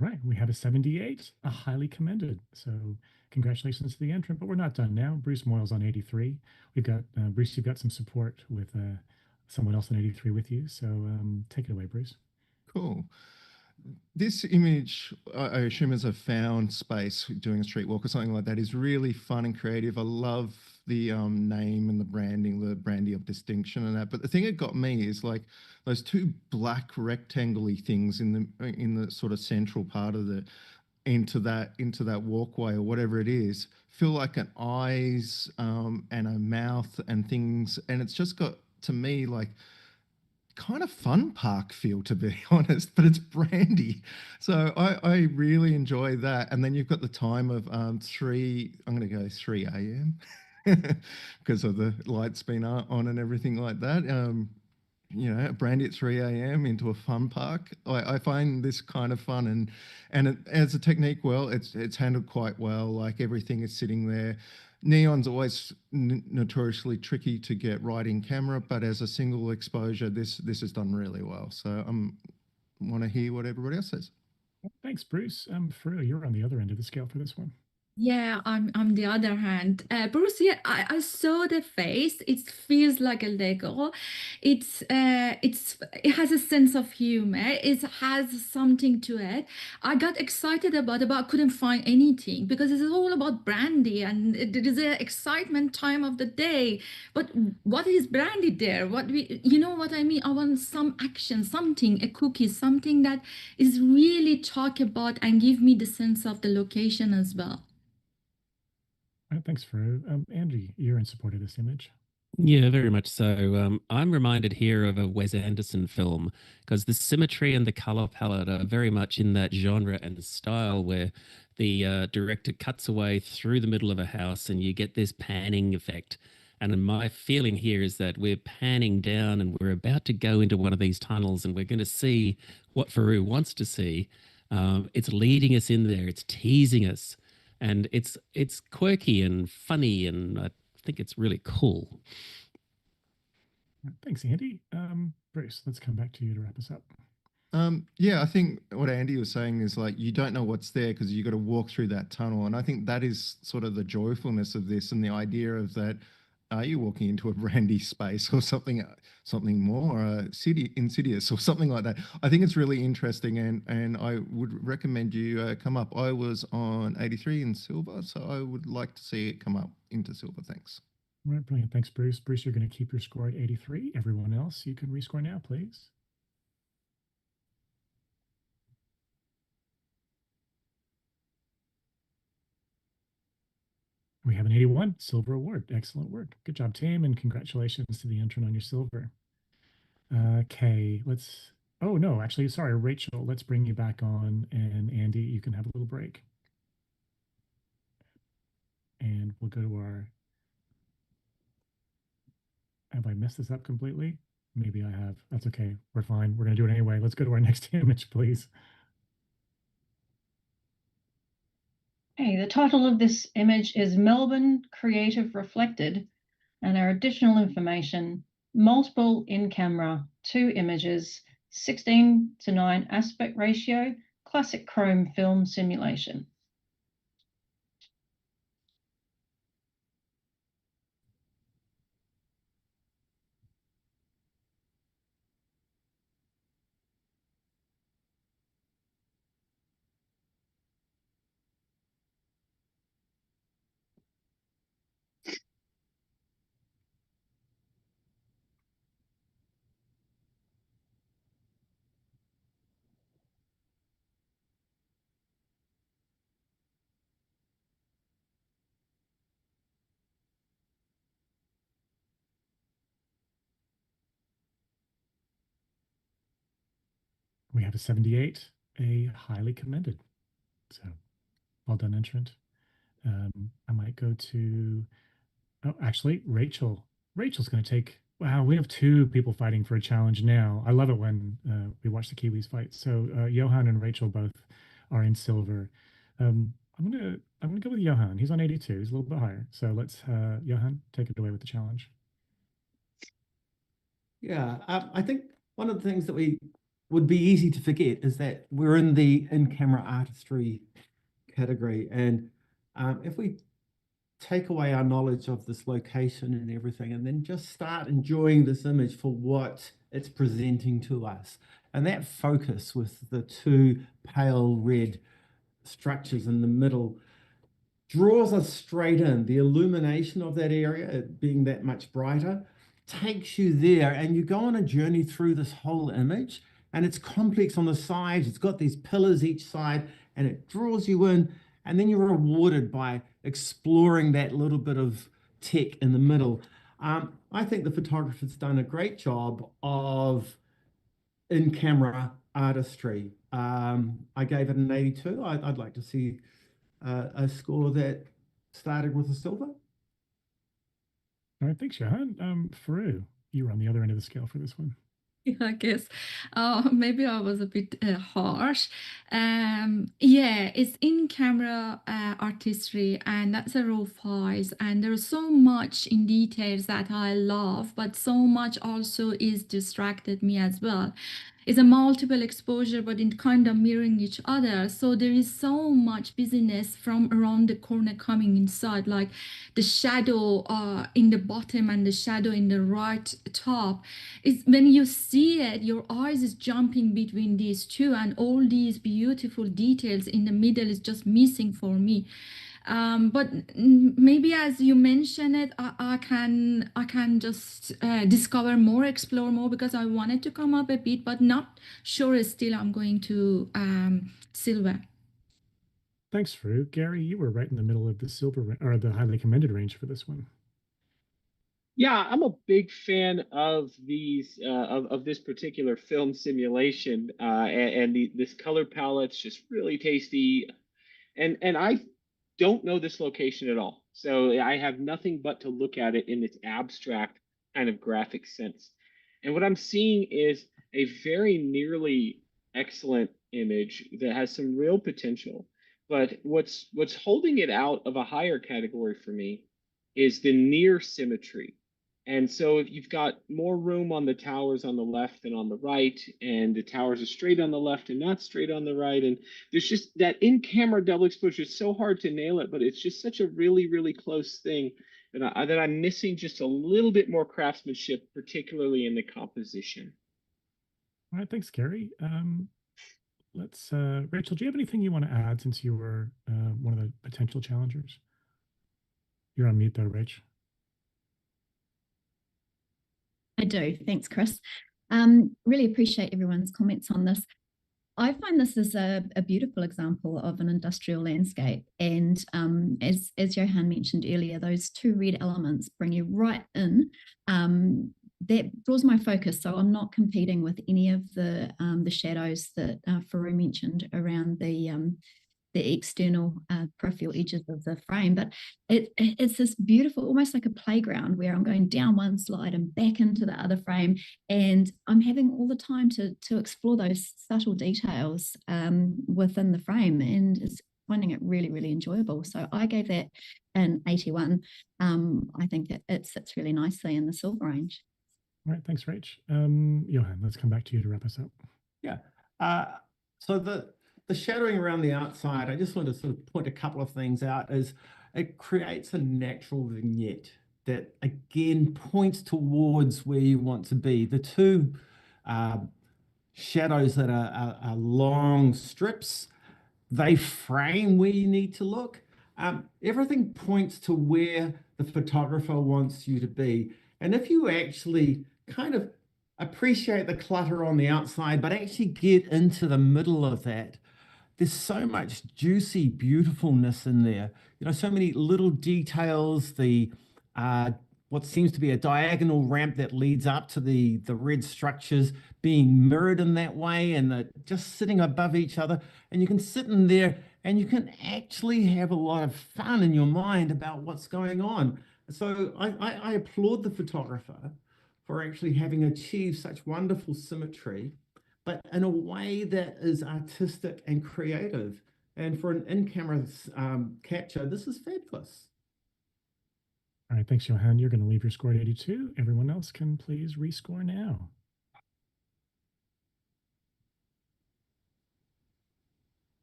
[SPEAKER 10] Right, we have a 78, a highly commended. So congratulations to the entrant, but we're not done now. Bruce Moyle's on 83. We've got, Bruce, you've got some support with someone else on 83 with you. So take it away, Bruce.
[SPEAKER 12] Cool. This image, I assume, is a found space doing a street walk or something like that, is really fun and creative. I love the name and the branding, the brandy of distinction and that. But the thing that got me is like those two black rectangle-y things in the sort of central part of the into that walkway or whatever it is, feel like an eyes and a mouth and things, and it's just got to me like kind of fun park feel, to be honest, but it's brandy. So I really enjoy that. And then you've got the time of I'm going to go 3 a.m. because of the lights being on and everything like that. Brandy at 3 a.m. into a fun park. I find this kind of fun, and it, as a technique, well, it's handled quite well. Like everything is sitting there. Neon's always notoriously tricky to get right in camera, but as a single exposure, this is done really well. So I want to hear what everybody else says.
[SPEAKER 10] Thanks, Bruce. Fru, you're on the other end of the scale for this one.
[SPEAKER 13] Yeah, I'm the other hand. Bruce, yeah, I saw the face. It feels like a Lego. It has a sense of humor. It has something to it. I got excited about it, but I couldn't find anything because it's all about brandy and it is an excitement time of the day. But what is brandy there? You know what I mean? I want some action, something, a cookie, something that is really talk about and give me the sense of the location as well.
[SPEAKER 10] Thanks, Faru. Andy, you're in support of this image.
[SPEAKER 11] Yeah, very much so. I'm reminded here of a Wes Anderson film because the symmetry and the color palette are very much in that genre and style where the director cuts away through the middle of a house and you get this panning effect. And my feeling here is that we're panning down and we're about to go into one of these tunnels and we're going to see what Faru wants to see. It's leading us in there. It's teasing us. And it's quirky and funny, and I think it's really cool.
[SPEAKER 10] Thanks, Andy. Bruce, let's come back to you to wrap us up.
[SPEAKER 12] Yeah, I think what Andy was saying is like you don't know what's there because you got to walk through that tunnel, and I think that is sort of the joyfulness of this and the idea of that. Are you walking into a brandy space or something more insidious or something like that? I think it's really interesting, and I would recommend you come up. I was on 83 in silver, so I would like to see it come up into silver. Thanks.
[SPEAKER 10] All right, brilliant. Thanks, Bruce. Bruce, you're going to keep your score at 83. Everyone else, you can rescore now, please. We have an 81 silver award. Excellent work. Good job, team, and congratulations to the intern on your silver. Okay, let's. Oh no, actually, sorry, Rachel. Let's bring you back on, and Andy, you can have a little break, and we'll go to our. Have I messed this up completely? Maybe I have. That's okay. We're fine. We're gonna do it anyway. Let's go to our next image, please.
[SPEAKER 18] Okay, the title of this image is Melbourne Creative Reflected, and our additional information, multiple in-camera, 2 images, 16:9 aspect ratio, classic chrome film simulation.
[SPEAKER 10] We have a 78, a highly commended. So well done, entrant. I might go to, oh, actually, Rachel. Rachel's going to take, wow, we have 2 people fighting for a challenge now. I love it when we watch the Kiwis fight. So Johan and Rachel both are in silver. I'm gonna go with Johan. He's on 82. He's a little bit higher. So let's Johan, take it away with the challenge.
[SPEAKER 15] Yeah, I think one of the things that we would be easy to forget is that we're in the in-camera artistry category, and if we take away our knowledge of this location and everything, and then just start enjoying this image for what it's presenting to us, and that focus with the 2 pale red structures in the middle draws us straight in. The illumination of that area, it being that much brighter, takes you there, and you go on a journey through this whole image, and it's complex on the sides. It's got these pillars each side, and it draws you in, and then you're rewarded by exploring that little bit of tech in the middle. I think the photographer's done a great job of in-camera artistry. I gave it an 82. I'd like to see a score that started with a silver.
[SPEAKER 10] All right, thanks, Johan. Faru, you were on the other end of the scale for this one.
[SPEAKER 13] Yeah, I guess maybe I was a bit harsh. Yeah, it's in-camera artistry, and that's a raw files, and there's so much in details that I love, but so much also is distracted me as well. It's a multiple exposure, but in kind of mirroring each other. So there is so much busyness from around the corner coming inside, like the shadow in the bottom and the shadow in the right top. It's when you see it, your eyes is jumping between these 2, and all these beautiful details in the middle is just missing for me. But maybe as you mentioned it, I can just discover more, explore more, because I wanted to come up a bit, but not sure still I'm going to silver.
[SPEAKER 10] Thanks, Farouk. Gary, you were right in the middle of the or the highly commended range for this one.
[SPEAKER 14] Yeah, I'm a big fan of these of this particular film simulation, and this color palette's just really tasty. And I don't know this location at all, so I have nothing but to look at it in its abstract kind of graphic sense. And what I'm seeing is a very nearly excellent image that has some real potential. But what's holding it out of a higher category for me is the near symmetry. And so if you've got more room on the towers on the left than on the right, and the towers are straight on the left and not straight on the right, and there's just that in-camera double exposure is so hard to nail it, but it's just such a really, really close thing that I'm missing just a little bit more craftsmanship, particularly in the composition.
[SPEAKER 10] All right, thanks, Gary. Rachel, do you have anything you want to add since you were one of the potential challengers? You're on mute though, Rach.
[SPEAKER 17] I do. Thanks, Chris. Really appreciate everyone's comments on this. I find this is a beautiful example of an industrial landscape. And as Johan mentioned earlier, those two red elements bring you right in. That draws my focus. So I'm not competing with any of the shadows that Farouk mentioned around the external peripheral edges of the frame, but it's this beautiful, almost like a playground where I'm going down one slide and back into the other frame, and I'm having all the time to explore those subtle details within the frame, and it's finding it really, really enjoyable. So I gave that an 81. I think it sits really nicely in the silver range.
[SPEAKER 10] All right, thanks, Rach. Johan, let's come back to you to wrap us up.
[SPEAKER 15] Yeah. So the shadowing around the outside, I just want to sort of point a couple of things out, is it creates a natural vignette that again points towards where you want to be. The two shadows that are long strips, they frame where you need to look. Everything points to where the photographer wants you to be. And if you actually kind of appreciate the clutter on the outside, but actually get into the middle of that, there's so much juicy beautifulness in there. You know, so many little details, the what seems to be a diagonal ramp that leads up to the red structures being mirrored in that way, and just sitting above each other. And you can sit in there and you can actually have a lot of fun in your mind about what's going on. So I applaud the photographer for actually having achieved such wonderful symmetry, but in a way that is artistic and creative. And for an in-camera capture, this is fabulous.
[SPEAKER 10] All right, thanks, Johan. You're going to leave your score at 82. Everyone else can please rescore now.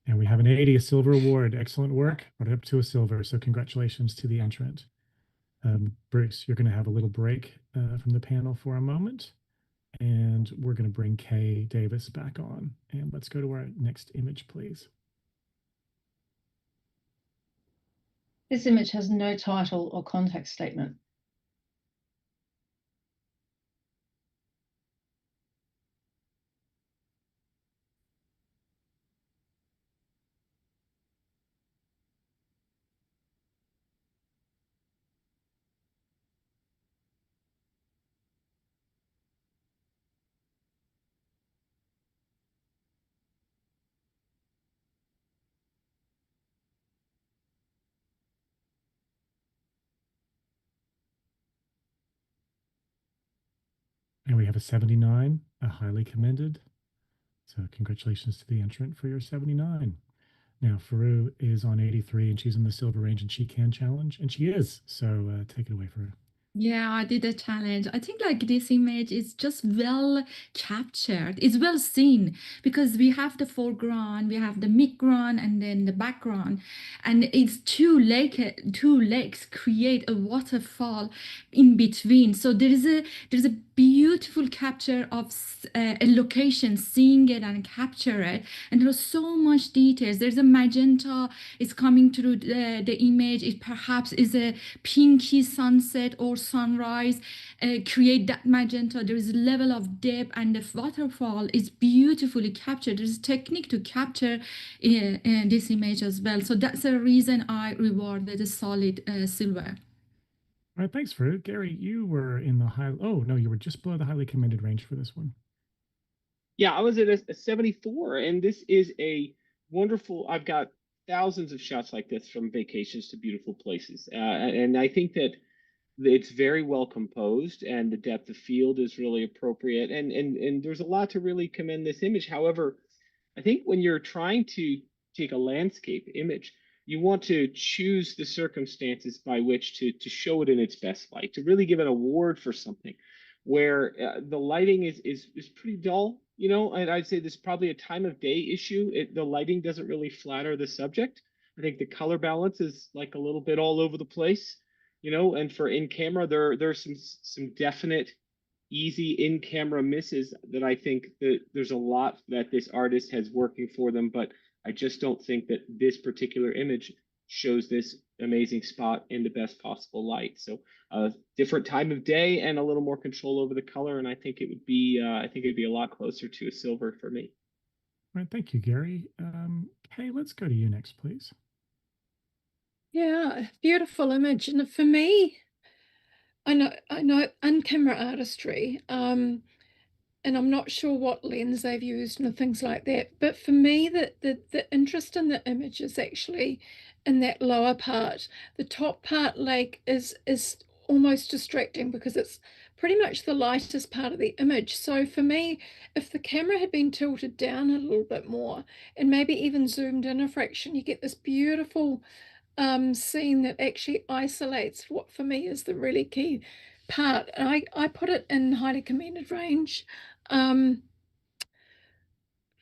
[SPEAKER 10] And we have an 80, a silver award. Excellent work. Brought it up to a silver, so congratulations to the entrant. Bruce, you're going to have a little break from the panel for a moment. And we're going to bring Kay Davis back on. And let's go to our next image, please.
[SPEAKER 18] This image has no title or context statement.
[SPEAKER 10] And we have a 79, a highly commended. So congratulations to the entrant for your 79. Now, Farouk is on 83 and she's in the silver range and she can challenge, and she is. So take it away, Farouk.
[SPEAKER 13] Yeah, I did a challenge. I think like this image is just well captured. It's well seen because we have the foreground, we have the midground, and then the background, and it's two lakes create a waterfall in between. So there's a beautiful capture of a location, seeing it and capture it. And there's so much details. There's a magenta is coming through the image. It perhaps is a pinky sunset or sunrise. Create that magenta. There is a level of depth, and the waterfall is beautifully captured. There's a technique to capture this image as well. So that's the reason I rewarded the solid silver.
[SPEAKER 10] All right, thanks, Farouk. Gary, you were in the high. Oh no, you were just below the highly commended range for this one.
[SPEAKER 14] Yeah, I was at a 74, and this is a wonderful. I've got thousands of shots like this from vacations to beautiful places, and I think that it's very well composed, and the depth of field is really appropriate, and there's a lot to really commend this image. However, I think when you're trying to take a landscape image, you want to choose the circumstances by which to show it in its best light, to really give an award for something where the lighting is pretty dull, you know, and I'd say this is probably a time of day issue. The lighting doesn't really flatter the subject. I think the color balance is like a little bit all over the place, you know, and for in camera, there's some definite easy in-camera misses that I think that there's a lot that this artist has working for them, but I just don't think that this particular image shows this amazing spot in the best possible light. So a different time of day and a little more control over the color, and I think it would be a lot closer to a silver for me.
[SPEAKER 10] All right, thank you, Gary. Kay, let's go to you next, please.
[SPEAKER 16] Yeah, beautiful image. And for me, I know In-Camera Artistry, and I'm not sure what lens they've used and things like that. But for me, the interest in the image is actually in that lower part. The top part, like, is almost distracting because it's pretty much the lightest part of the image. So for me, if the camera had been tilted down a little bit more and maybe even zoomed in a fraction, you get this beautiful scene that actually isolates what for me is the really key part. And I put it in highly commended range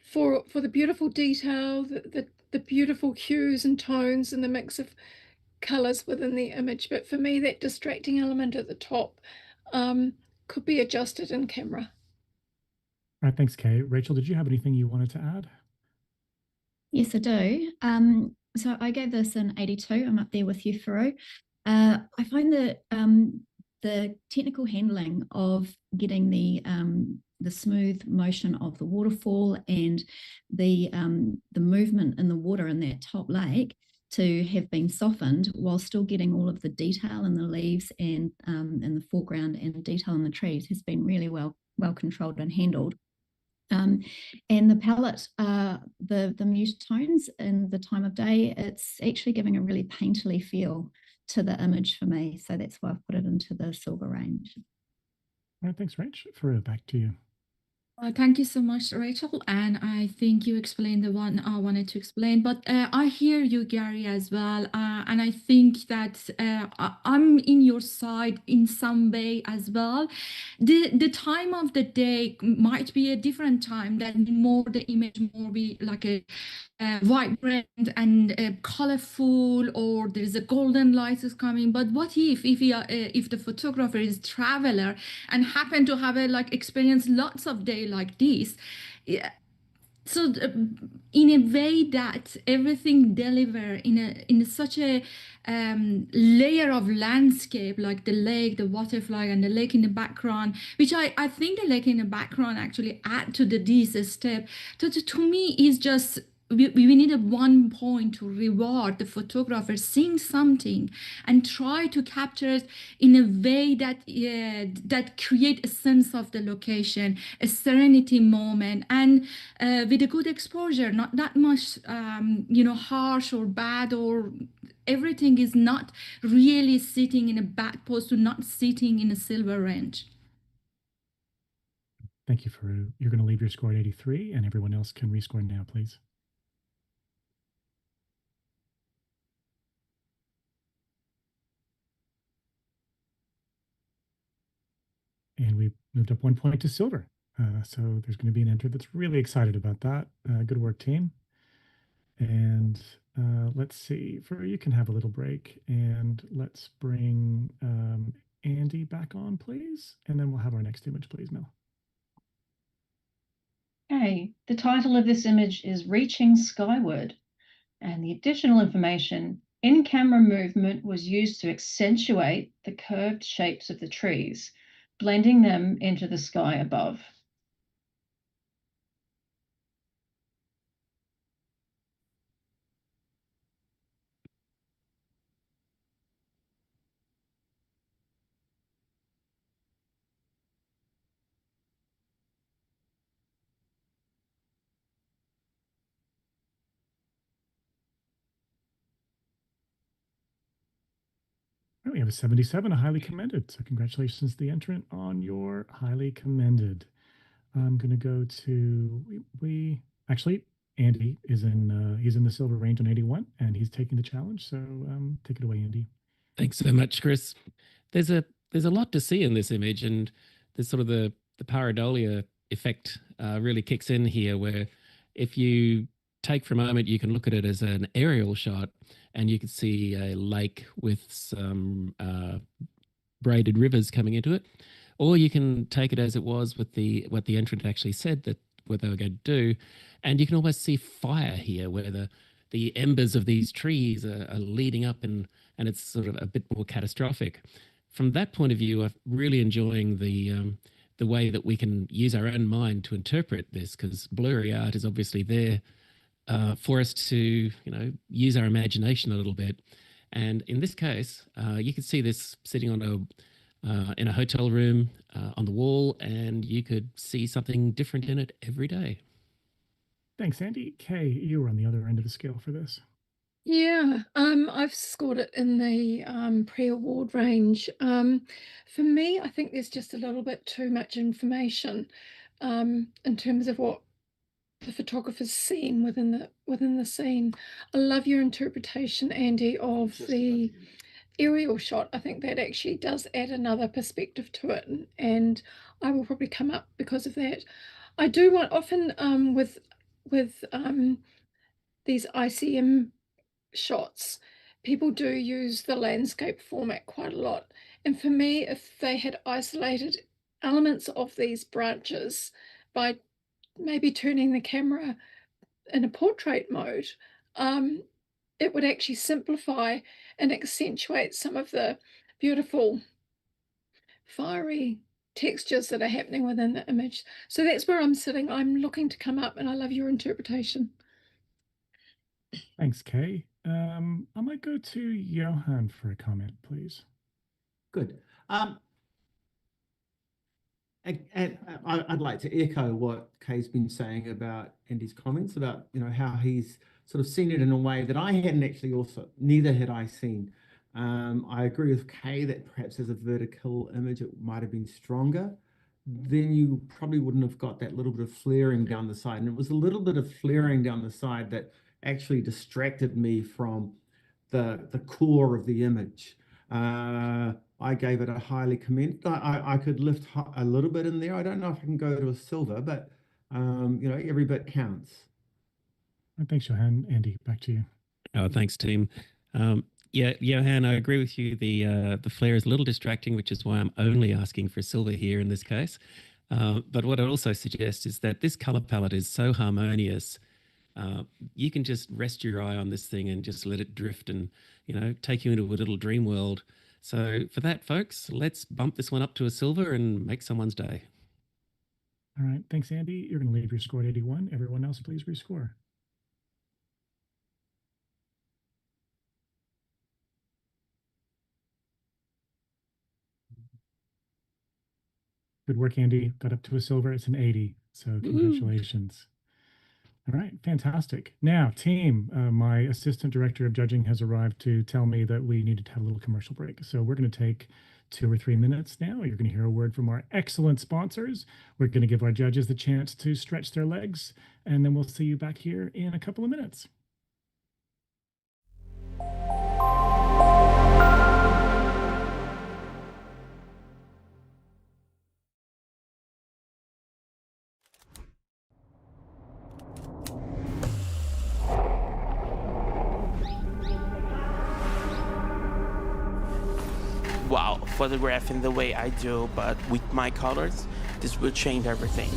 [SPEAKER 16] for the beautiful detail, the beautiful hues and tones and the mix of colors within the image. But for me, that distracting element at the top could be adjusted in camera.
[SPEAKER 10] All right, thanks, Kay. Rachel, did you have anything you wanted to add?
[SPEAKER 17] Yes, I do. So I gave this an 82. I'm up there with you, Farouk. I find that the technical handling of getting the smooth motion of the waterfall and the movement in the water in that top lake to have been softened while still getting all of the detail in the leaves and in the foreground and detail in the trees has been really well controlled and handled. And the palette, the muted tones in the time of day, it's actually giving a really painterly feel to the image for me. So that's why I've put it into the silver range.
[SPEAKER 10] All right, thanks, Rach. Farouk, back to you.
[SPEAKER 13] Thank you so much, Rachel. And I think you explained the one I wanted to explain, but I hear you, Gary, as well. And I think that I'm in your side in some way as well. The time of the day might be a different time, that more the image more be like a vibrant and colorful, or there's a golden light is coming. But what if the photographer is traveler and happen to have experience lots of day like this? Yeah. So in a way that everything deliver in such a layer of landscape, like the lake, the waterfly, and the lake in the background, which I think the lake in the background actually add to this step. So to me is just we needed 1 point to reward the photographer seeing something and try to capture it in a way that that create a sense of the location, a serenity moment, and with a good exposure, not that much harsh or bad, or everything is not really sitting in a bad pose to not sitting in a silver range.
[SPEAKER 10] Thank you, Farouk. You're going to leave your score at 83, and everyone else can rescore now, please. And we moved up 1 point to silver. So there's going to be an enter that's really excited about that. Good work, team. And let's see, you can have a little break, and let's bring Andy back on, please. And then we'll have our next image, please, Mel.
[SPEAKER 18] Okay, the title of this image is Reaching Skyward, and the additional information, in-camera movement was used to accentuate the curved shapes of the trees, blending them into the sky above.
[SPEAKER 10] We have a 77, a highly commended. So congratulations to the entrant on your highly commended. I'm going to go to, we actually, Andy is he's in the silver range on 81 and he's taking the challenge. So take it away, Andy.
[SPEAKER 11] Thanks so much, Chris. There's a lot to see in this image, and there's sort of the pareidolia effect really kicks in here, where if you take for a moment, you can look at it as an aerial shot, and you can see a lake with some braided rivers coming into it, or you can take it as it was with what the entrant actually said that what they were going to do, and you can almost see fire here, where the embers of these trees are leading up, and it's sort of a bit more catastrophic. From that point of view, I'm really enjoying the way that we can use our own mind to interpret this, because blurry art is obviously there for us to, use our imagination a little bit. And in this case, you can see this sitting on in a hotel room on the wall, and you could see something different in it every day.
[SPEAKER 10] Thanks, Andy. Kay, you were on the other end of the scale for this.
[SPEAKER 16] Yeah, I've scored it in the pre-award range. For me, I think there's just a little bit too much information in terms of what the photographer's seen within the scene. I love your interpretation, Andy, of the aerial shot. I think that actually does add another perspective to it, and I will probably come up because of that. I do want often with these ICM shots, people do use the landscape format quite a lot. And for me, if they had isolated elements of these branches by maybe turning the camera in a portrait mode, it would actually simplify and accentuate some of the beautiful fiery textures that are happening within the image. So that's where I'm sitting. I'm looking to come up, and I love your interpretation.
[SPEAKER 10] Thanks, Kay. I might go to Johan for a comment, please.
[SPEAKER 15] Good. And I'd like to echo what Kay's been saying about Andy's comments about, how he's sort of seen it in a way that I hadn't actually neither had I seen. I agree with Kay that perhaps as a vertical image, it might have been stronger. Then you probably wouldn't have got that little bit of flaring down the side. And it was a little bit of flaring down the side that actually distracted me from the core of the image. I gave it a highly commended. I could lift a little bit in there. I don't know if I can go to a silver, but every bit counts.
[SPEAKER 10] Thanks, Johan. Andy, back to you.
[SPEAKER 11] Oh, thanks, team. Yeah, Johan, I agree with you. The flare is a little distracting, which is why I'm only asking for silver here in this case. But what I also suggest is that this color palette is so harmonious. You can just rest your eye on this thing and just let it drift and, take you into a little dream world. So for that, folks, let's bump this one up to a silver and make someone's day.
[SPEAKER 10] All right. Thanks, Andy. You're going to leave your score at 81. Everyone else, please rescore. Good work, Andy. Got up to a silver. It's an 80. So congratulations. All right, fantastic. Now, team, my assistant director of judging has arrived to tell me that we needed to have a little commercial break. So we're going to take 2 or 3 minutes now. You're going to hear a word from our excellent sponsors. We're going to give our judges the chance to stretch their legs, and then we'll see you back here in a couple of minutes.
[SPEAKER 1] Wow, photographing the way I do, but with my colors, this will change everything.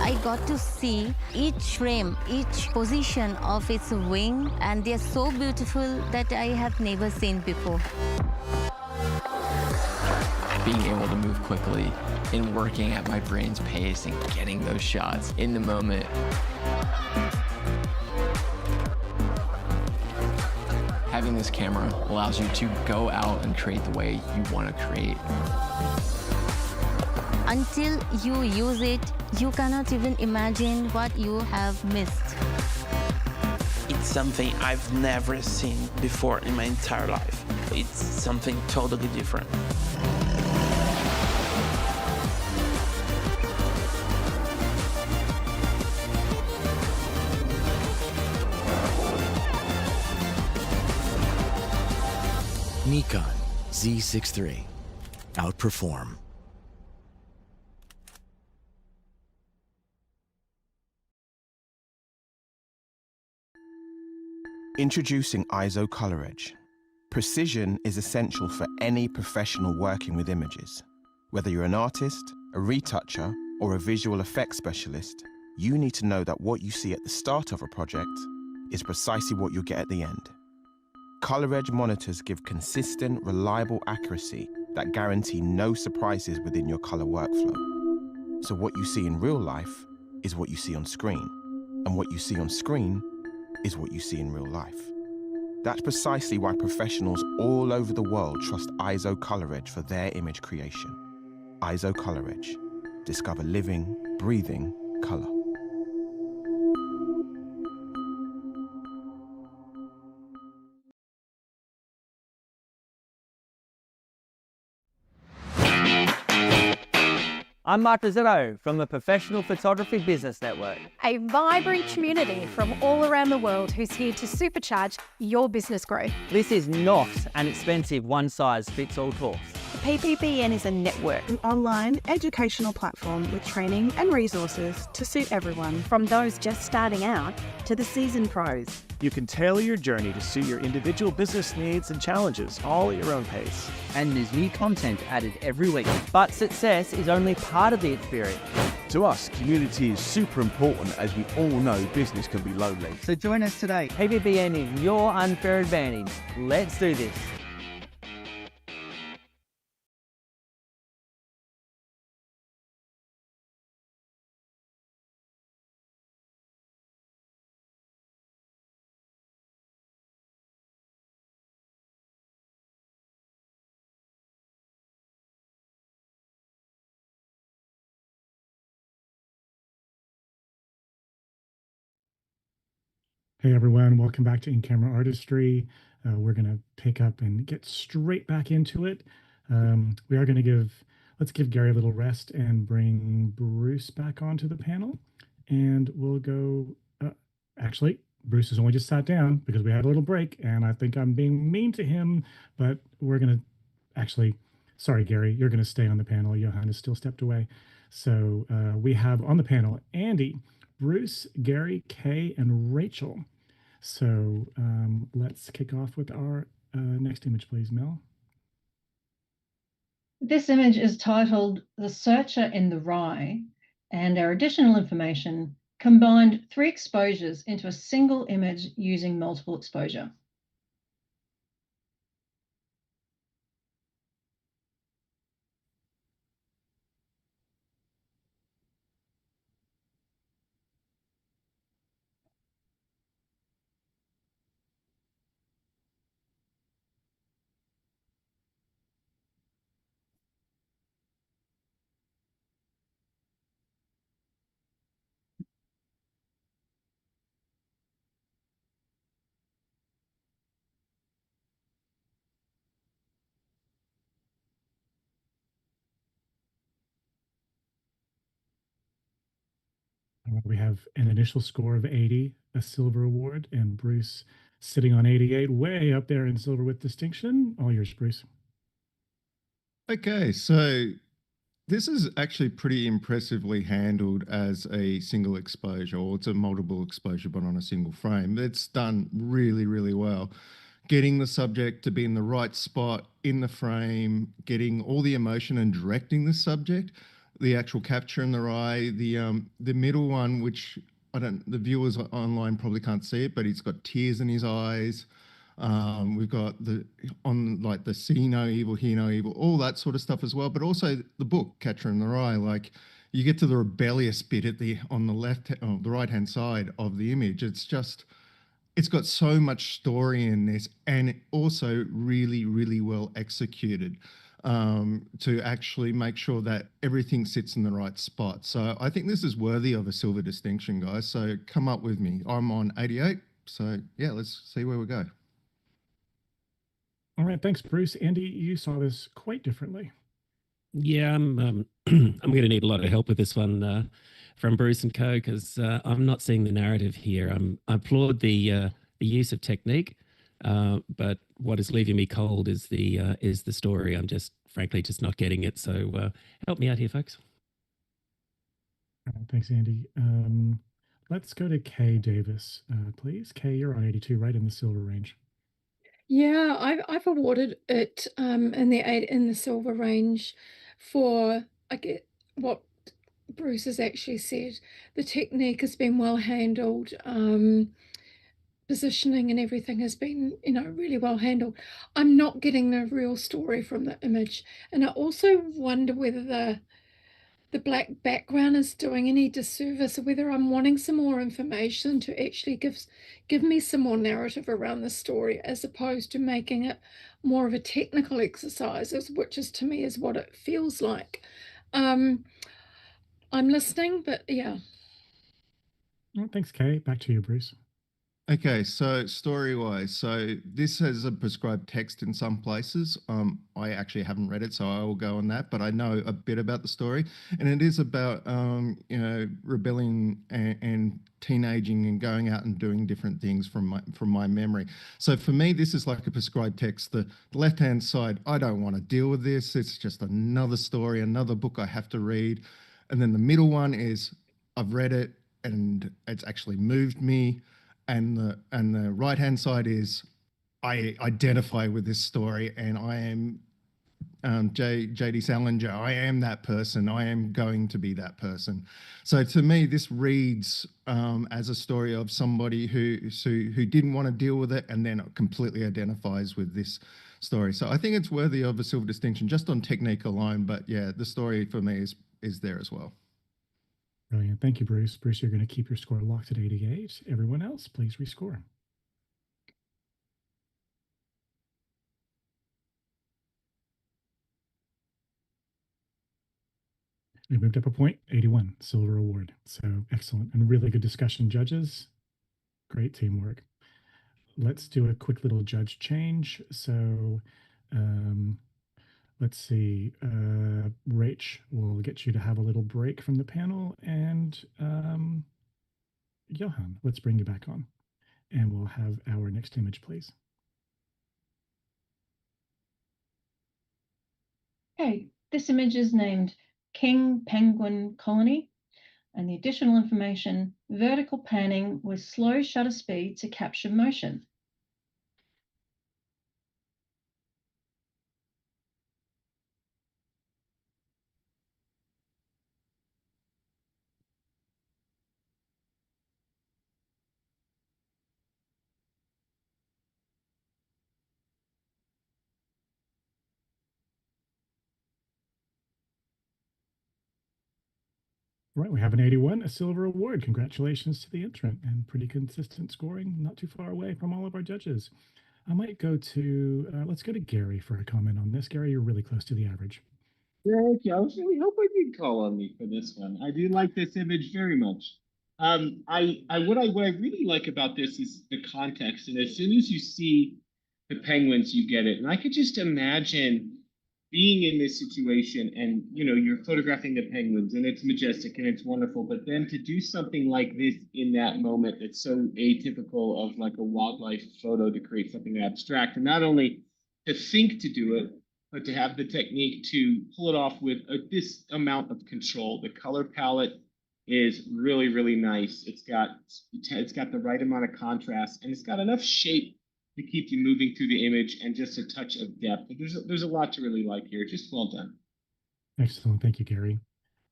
[SPEAKER 2] I got to see each frame, each position of its wing, and they're so beautiful that I have never seen before.
[SPEAKER 3] Being able to move quickly and working at my brain's pace and getting those shots in the moment. Having this camera allows you to go out and create the way you want to create.
[SPEAKER 2] Until you use it, you cannot even imagine what you have missed.
[SPEAKER 1] It's something I've never seen before in my entire life. It's something totally different.
[SPEAKER 4] Nikon Z6 III. Outperform.
[SPEAKER 5] Introducing ISO Color Edge. Precision is essential for any professional working with images. Whether you're an artist, a retoucher, or a visual effects specialist, you need to know that what you see at the start of a project is precisely what you'll get at the end. Color Edge monitors give consistent, reliable accuracy that guarantee no surprises within your color workflow. So what you see in real life is what you see on screen, and what you see on screen is what you see in real life. That's precisely why professionals all over the world trust ISO Color Edge for their image creation. ISO Color Edge. Discover living, breathing color.
[SPEAKER 6] I'm Mark Rizzetto from the Professional Photography Business Network.
[SPEAKER 7] A vibrant community from all around the world who's here to supercharge your business growth.
[SPEAKER 6] This is not an expensive one-size-fits-all course.
[SPEAKER 8] PPBN is a network, an online educational platform with training and resources to suit everyone.
[SPEAKER 19] From those just starting out to the seasoned pros.
[SPEAKER 9] You can tailor your journey to suit your individual business needs and challenges, all at your own pace.
[SPEAKER 6] And there's new content added every week. But success is only part of the experience.
[SPEAKER 9] To us, community is super important, as we all know business can be lonely.
[SPEAKER 6] So join us today. PPBN is your unfair advantage. Let's do this.
[SPEAKER 10] Hey everyone, welcome back to In-Camera Artistry. We're going to pick up and get straight back into it. We are going to let's give Gary a little rest and bring Bruce back onto the panel. And we'll go, actually, Bruce has only just sat down because we had a little break and I think I'm being mean to him, but we're going to sorry, Gary, you're going to stay on the panel. Johan has still stepped away. So we have on the panel, Andy, Bruce, Gary, Kay, and Rachel. So let's kick off with our next image, please, Mel.
[SPEAKER 18] This image is titled The Searcher in the Rye, and our additional information combined 3 exposures into a single image using multiple exposure.
[SPEAKER 10] We have an initial score of 80, a silver award, and Bruce sitting on 88, way up there in silver with distinction. All yours, Bruce.
[SPEAKER 12] Okay, so This is actually pretty impressively handled as a single exposure, or it's a multiple exposure, but on a single frame. It's done really, really well. Getting the subject to be in the right spot in the frame, getting all the emotion and directing the subject, the actual capture in their eye, the middle one, which the viewers online probably can't see it, but he's got tears in his eyes. We've got the see no evil, hear no evil, all that sort of stuff as well. But also the book Catcher in the Rye, like you get to the rebellious bit on the right hand side of the image. It's got so much story in this, and also really, really well executed to actually make sure that everything sits in the right spot. So I think this is worthy of a silver distinction, guys. So come up with me. I'm on 88. So yeah, let's see where we go.
[SPEAKER 10] All right, thanks, Bruce. Andy, you saw this quite differently.
[SPEAKER 11] Yeah, I'm I'm going to need a lot of help with this one from Bruce and Co, because I'm not seeing the narrative here. I applaud the use of technique, but what is leaving me cold is the story. I'm frankly just not getting it. So help me out here, folks.
[SPEAKER 10] All right, thanks, Andy. Let's go to Kay Davis, please. Kay, you're on 82, right in the silver range.
[SPEAKER 16] Yeah, I've awarded it in the silver range for what Bruce has actually said. The technique has been well handled. Positioning and everything has been, really well handled. I'm not getting the real story from the image, and I also wonder whether the black background is doing any disservice, or whether I'm wanting some more information to actually give me some more narrative around the story, as opposed to making it more of a technical exercise, which is to me is what it feels like. I'm listening, but yeah.
[SPEAKER 10] Well, thanks, Kay. Back to you, Bruce.
[SPEAKER 12] Okay, so story-wise, so this has a prescribed text in some places. I actually haven't read it, so I will go on that, but I know a bit about the story, and it is about rebelling and teenaging and going out and doing different things from my memory. So for me, this is like a prescribed text. The left-hand side, I don't want to deal with this. It's just another story, another book I have to read, and then the middle one is I've read it and it's actually moved me. And the right hand side is I identify with this story, and I am J.D. Salinger. I am that person. I am going to be that person. So to me, this reads as a story of somebody who didn't want to deal with it and then completely identifies with this story. So I think it's worthy of a silver distinction just on technique alone. But yeah, the story for me is there as well.
[SPEAKER 10] Brilliant. Thank you, Bruce. Bruce, you're going to keep your score locked at 88. Everyone else, please rescore. We moved up a point, 81, silver award. So excellent and really good discussion, judges. Great teamwork. Let's do a quick little judge change. So let's see. Rach, we'll get you to have a little break from the panel, and Johan, let's bring you back on, and we'll have our next image, please.
[SPEAKER 18] Okay, this image is named King Penguin Colony, and the additional information, vertical panning with slow shutter speed to capture motion.
[SPEAKER 10] Right, we have an 81, a silver award. Congratulations to the entrant, and pretty consistent scoring, not too far away from all of our judges. I might go to, let's go to Gary for a comment on this. Gary, you're really close to the average.
[SPEAKER 14] Thank you. I was really hoping you'd call on me for this one. I do like this image very much. What I really like about this is the context, and as soon as you see the penguins, you get it. And I could just imagine being in this situation, and you're photographing the penguins, and it's majestic and it's wonderful, but then to do something like this in that moment that's so atypical of like a wildlife photo, to create something abstract, and not only to think to do it, but to have the technique to pull it off with this amount of control. The color palette is really, really nice. It's got the right amount of contrast, and it's got enough shape to keep you moving through the image and just a touch of depth. There's a lot to really like here. Just well done.
[SPEAKER 10] Excellent. Thank you, Gary.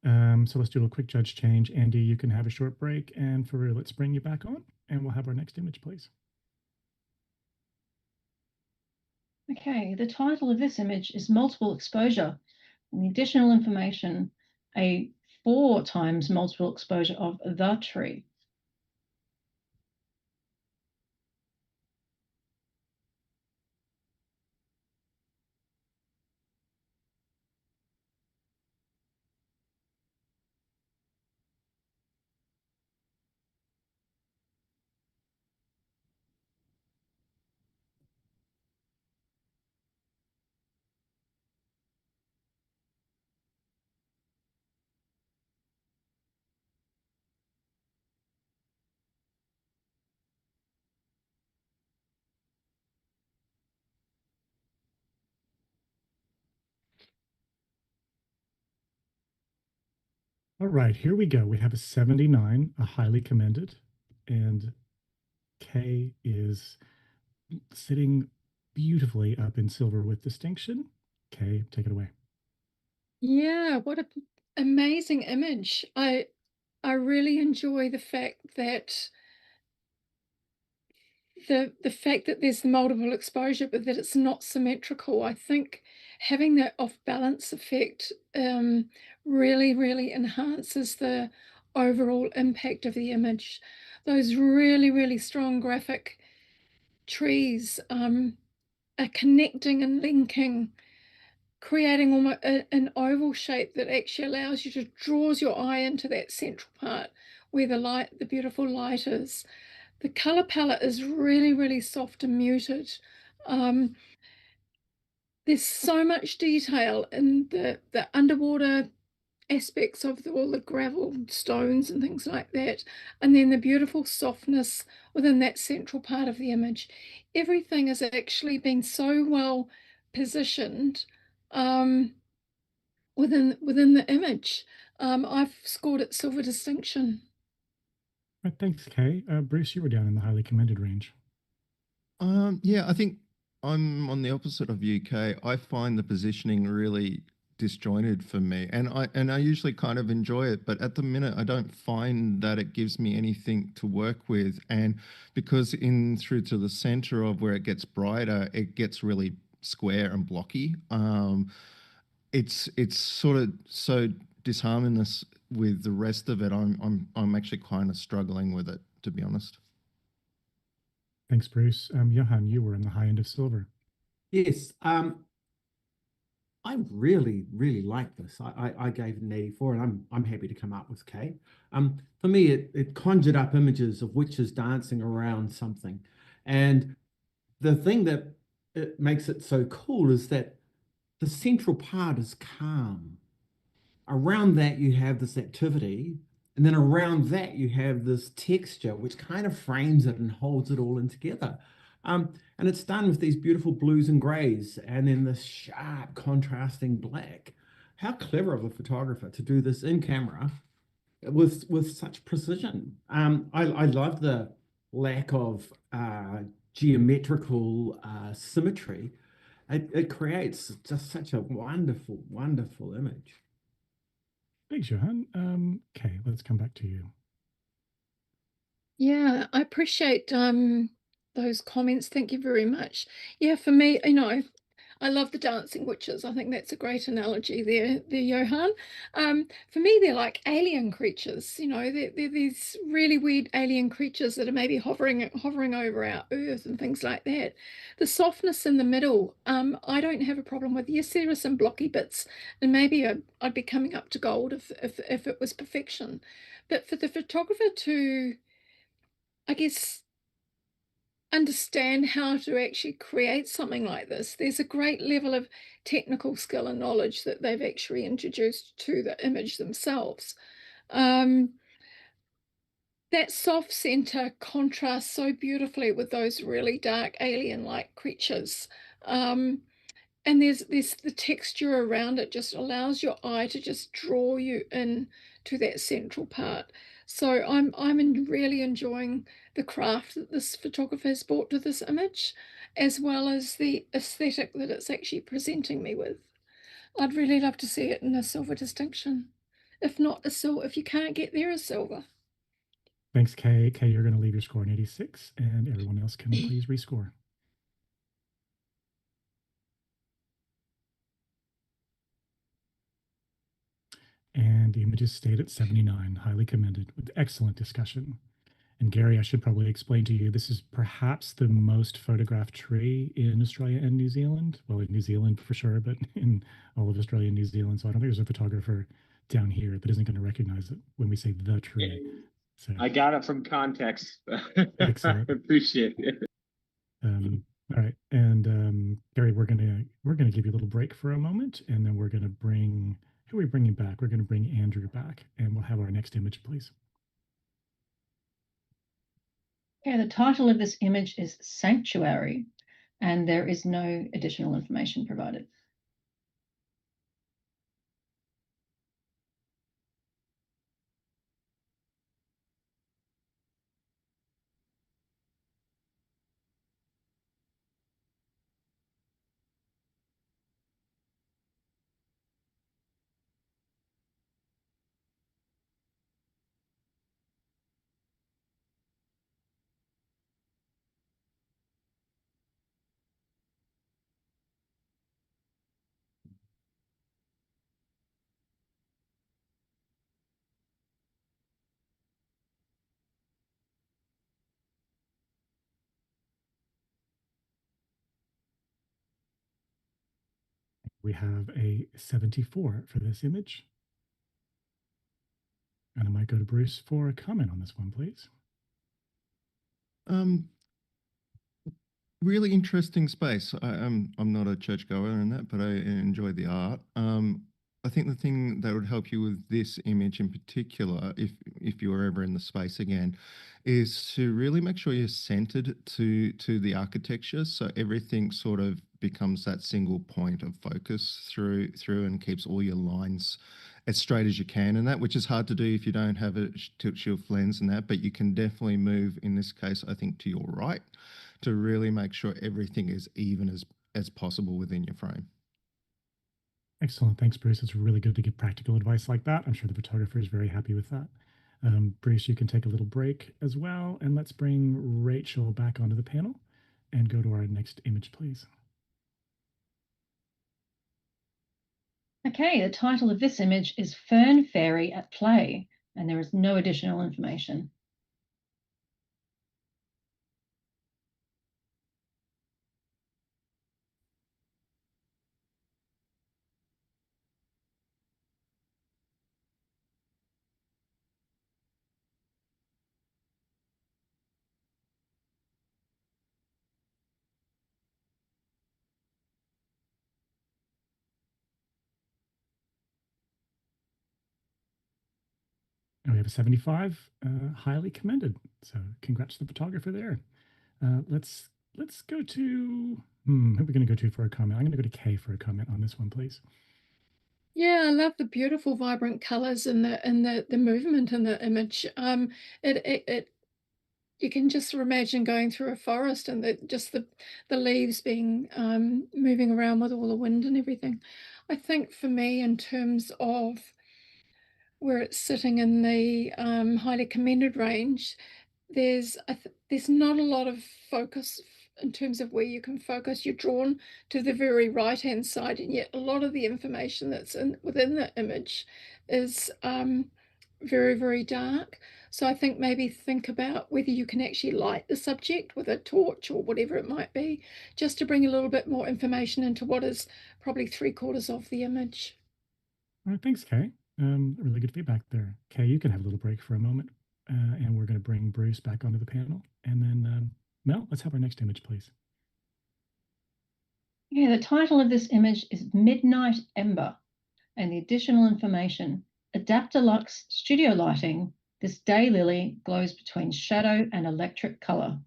[SPEAKER 10] So let's do a quick judge change. Andy, you can have a short break, and Faru, let's bring you back on, and we'll have our next image, please.
[SPEAKER 18] Okay, the title of this image is Multiple Exposure, and the additional information, a 4 times multiple exposure of the tree.
[SPEAKER 10] All right, here we go. We have a 79, a highly commended, and Kay is sitting beautifully up in silver with distinction. Kay, take it away.
[SPEAKER 16] Yeah, what a amazing image. I really enjoy the fact that the fact that there's the multiple exposure, but that it's not symmetrical. I think having that off balance effect really, really enhances the overall impact of the image. Those really, really strong graphic trees are connecting and linking, creating almost an oval shape that actually allows you to draws your eye into that central part where the beautiful light is. The color palette is really, really soft and muted. There's so much detail in the underwater aspects of all the gravel stones and things like that, and then the beautiful softness within that central part of the image. Everything has actually been so well positioned within the image. I've scored it silver distinction.
[SPEAKER 10] All right, thanks, Kay. Bruce, you were down in the highly commended range.
[SPEAKER 12] Yeah, I think I'm on the opposite of UK. I find the positioning really disjointed for me, and I usually kind of enjoy it, but at the minute I don't find that it gives me anything to work with. And because in through to the center of where it gets brighter, it gets really square and blocky. It's sort of so disharmonious with the rest of it. I'm actually kind of struggling with it, to be honest.
[SPEAKER 10] Thanks, Bruce. Johan, you were in the high end of silver.
[SPEAKER 15] Yes, I really, really like this. I gave it an 84, and I'm happy to come up with K. For me, it conjured up images of witches dancing around something. And the thing that it makes it so cool is that the central part is calm. Around that, you have this activity, and then around that, you have this texture, which kind of frames it and holds it all in together. And it's done with these beautiful blues and grays, and then this sharp contrasting black. How clever of a photographer to do this in camera with such precision. I love the lack of geometrical symmetry. It creates just such a wonderful, wonderful image.
[SPEAKER 10] Thanks, Johan. Okay, let's come back to you.
[SPEAKER 16] Yeah, I appreciate those comments. Thank you very much. Yeah, for me, I love the dancing witches. I think that's a great analogy there, Johan. For me, they're like alien creatures. They're these really weird alien creatures that are maybe hovering over our Earth and things like that. The softness in the middle, I don't have a problem with. Yes, there are some blocky bits, and maybe I'd be coming up to gold if it was perfection. But for the photographer to, I guess, understand how to actually create something like this, there's a great level of technical skill and knowledge that they've actually introduced to the image themselves. That soft center contrasts so beautifully with those really dark alien-like creatures. and there's the texture around it just allows your eye to just draw you in to that central part. So I'm really enjoying the craft that this photographer has brought to this image, as well as the aesthetic that it's actually presenting me with. I'd really love to see it in a silver distinction. If not a silver, if you can't get there, a silver.
[SPEAKER 10] Thanks, Kay. Kay, you're going to leave your score in 86, and everyone else can please rescore. And the images stayed at 79, highly commended, with excellent discussion. And Gary, I should probably explain to you, this is perhaps the most photographed tree in Australia and New Zealand. Well, in New Zealand for sure, but in all of Australia and New Zealand. So I don't think there's a photographer down here that isn't going to recognize it when we say the tree. So,
[SPEAKER 14] I got it from context.
[SPEAKER 10] excellent.
[SPEAKER 14] I appreciate it.
[SPEAKER 10] All right, and Gary, we're gonna give you a little break for a moment, and then we're gonna bring, who are we bringing back? We're gonna bring Andrew back, and we'll have our next image, please.
[SPEAKER 18] Okay, the title of this image is Sanctuary, and there is no additional information provided.
[SPEAKER 10] We have a 74 for this image. And I might go to Bruce for a comment on this one, please.
[SPEAKER 12] Really interesting space. I'm not a churchgoer in that, but I enjoy the art. I think the thing that would help you with this image in particular, if you were ever in the space again, is to really make sure you're centered to the architecture, so everything sort of becomes that single point of focus through and keeps all your lines as straight as you can, and that, which is hard to do if you don't have a tilt shift lens and that, but you can definitely move, in this case, I think, to your right, to really make sure everything is even as possible within your frame.
[SPEAKER 10] Excellent. Thanks, Bruce. It's really good to get practical advice like that. I'm sure the photographer is very happy with that. Bruce, you can take a little break as well. And let's bring Rachel back onto the panel and go to our next image, please.
[SPEAKER 18] Okay, the title of this image is Fern Fairy at Play, and there is no additional information.
[SPEAKER 10] And we have a 75, highly commended. So congrats to the photographer there. Let's go to, who are we going to go to for a comment? I'm going to go to Kay for a comment on this one, please.
[SPEAKER 16] Yeah, I love the beautiful, vibrant colors and the movement in the image. It you can just imagine going through a forest and the leaves being moving around with all the wind and everything. I think for me, in terms of where it's sitting in the highly commended range, there's not a lot of focus in terms of where you can focus. You're drawn to the very right hand side, and yet a lot of the information that's within the image is very, very dark. So I think maybe think about whether you can actually light the subject with a torch or whatever it might be, just to bring a little bit more information into what is probably 3/4 of the image.
[SPEAKER 10] All right, thanks, Kay. Really good feedback there. Kay, you can have a little break for a moment, and we're going to bring Bruce back onto the panel. And then, Mel, let's have our next image, please.
[SPEAKER 18] Okay, the title of this image is Midnight Ember, and the additional information, Adaptalux studio lighting, this daylily glows between shadow and electric color.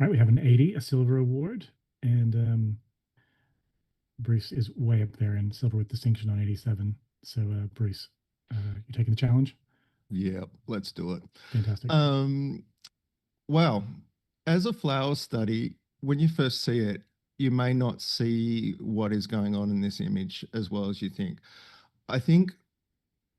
[SPEAKER 10] All right, we have an 80, a silver award, and Bruce is way up there in silver with distinction on 87. So, Bruce, you taking the challenge?
[SPEAKER 12] Yeah, let's do it.
[SPEAKER 10] Fantastic.
[SPEAKER 12] Well, as a flower study, when you first see it, you may not see what is going on in this image as well as you think. I think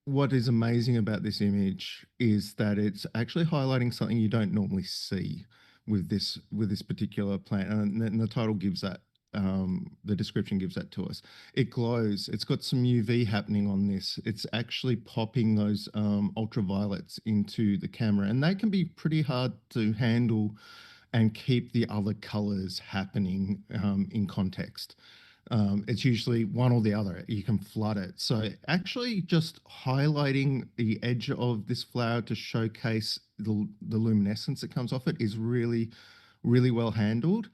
[SPEAKER 12] what is amazing about this image is that it's actually highlighting something you don't normally see with this particular plant, and the title gives that. The description gives that to us. It glows. It's got some UV happening on this. It's actually popping those ultraviolets into the camera, and they can be pretty hard to handle and keep the other colors happening in context. It's usually one or the other. You can flood it. So actually just highlighting the edge of this flower to showcase the luminescence that comes off it is really, really well handled.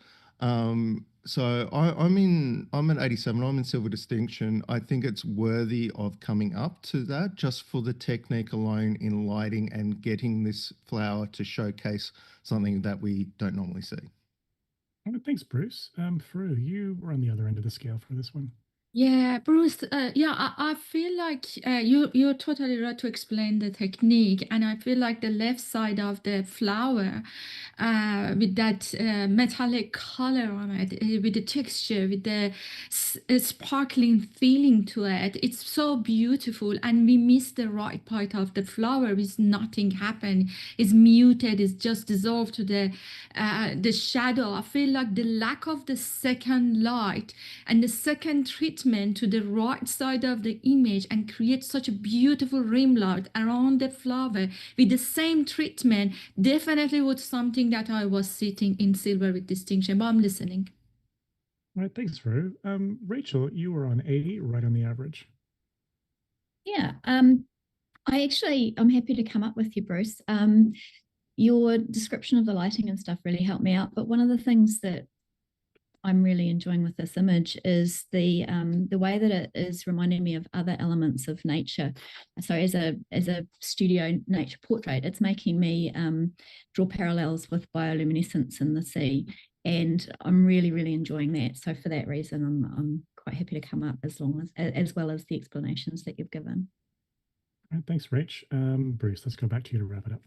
[SPEAKER 12] So I'm at 87. I'm in silver distinction. I think it's worthy of coming up to that just for the technique alone in lighting and getting this flower to showcase something that we don't normally see.
[SPEAKER 10] All right, thanks, Bruce. Fru, you were on the other end of the scale for this one.
[SPEAKER 13] Yeah, Bruce, I feel like you're totally right to explain the technique, and I feel like the left side of the flower with that metallic color on it, with the texture, with the sparkling feeling to it, it's so beautiful, and we miss the right part of the flower with nothing happened. It's muted, it's just dissolved to the shadow. I feel like the lack of the second light and the second treatment to the right side of the image and create such a beautiful rim light around the flower with the same treatment definitely was something that I was sitting in silver with distinction, but I'm listening.
[SPEAKER 10] All right, thanks, Fru. Rachel, you were on 80, right on the average.
[SPEAKER 17] Yeah, I'm happy to come up with you, Bruce. Your description of the lighting and stuff really helped me out, but one of the things that I'm really enjoying with this image is the way that it is reminding me of other elements of nature. So as a studio nature portrait, it's making me draw parallels with bioluminescence in the sea, and I'm really, really enjoying that. So for that reason, I'm quite happy to come up as well as the explanations that you've given.
[SPEAKER 10] All right, thanks, Rach. Bruce, let's go back to you to wrap it up.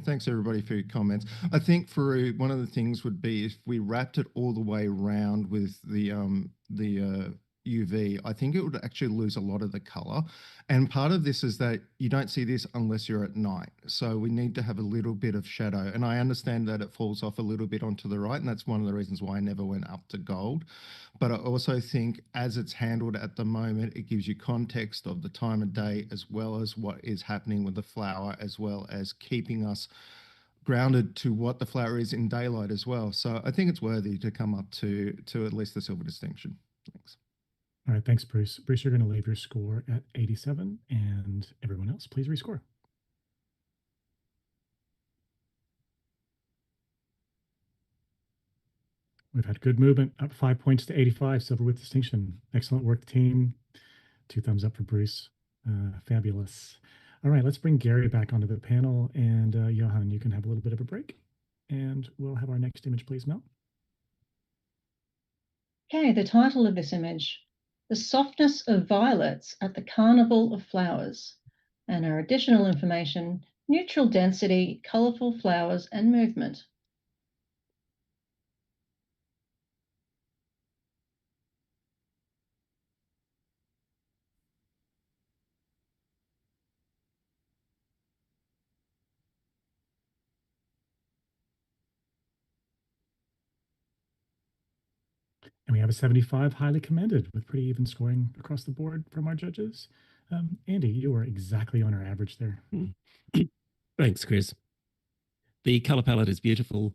[SPEAKER 12] Thanks everybody for your comments. I think for one of the things would be if we wrapped it all the way around with the UV, I think it would actually lose a lot of the color. And part of this is that you don't see this unless you're at night. So we need to have a little bit of shadow. And I understand that it falls off a little bit onto the right. And that's one of the reasons why I never went up to gold. But I also think as it's handled at the moment, it gives you context of the time of day as well as what is happening with the flower, as well as keeping us grounded to what the flower is in daylight as well. So I think it's worthy to come up to at least the silver distinction. Thanks.
[SPEAKER 10] All right, thanks, Bruce. Bruce, you're going to leave your score at 87, and everyone else, please rescore. We've had good movement, up 5 points to 85, silver with distinction. Excellent work, team. 2 thumbs up for Bruce. Fabulous. All right, let's bring Gary back onto the panel, and Johan, you can have a little bit of a break, and we'll have our next image, please, Mel.
[SPEAKER 18] Okay, the title of this image, The Softness of Violets at the Carnival of Flowers, and our additional information, neutral density, colourful flowers and movement.
[SPEAKER 10] And we have a 75, highly commended, with pretty even scoring across the board from our judges. Andy, you were exactly on our average there.
[SPEAKER 11] Thanks, Chris. The color palette is beautiful.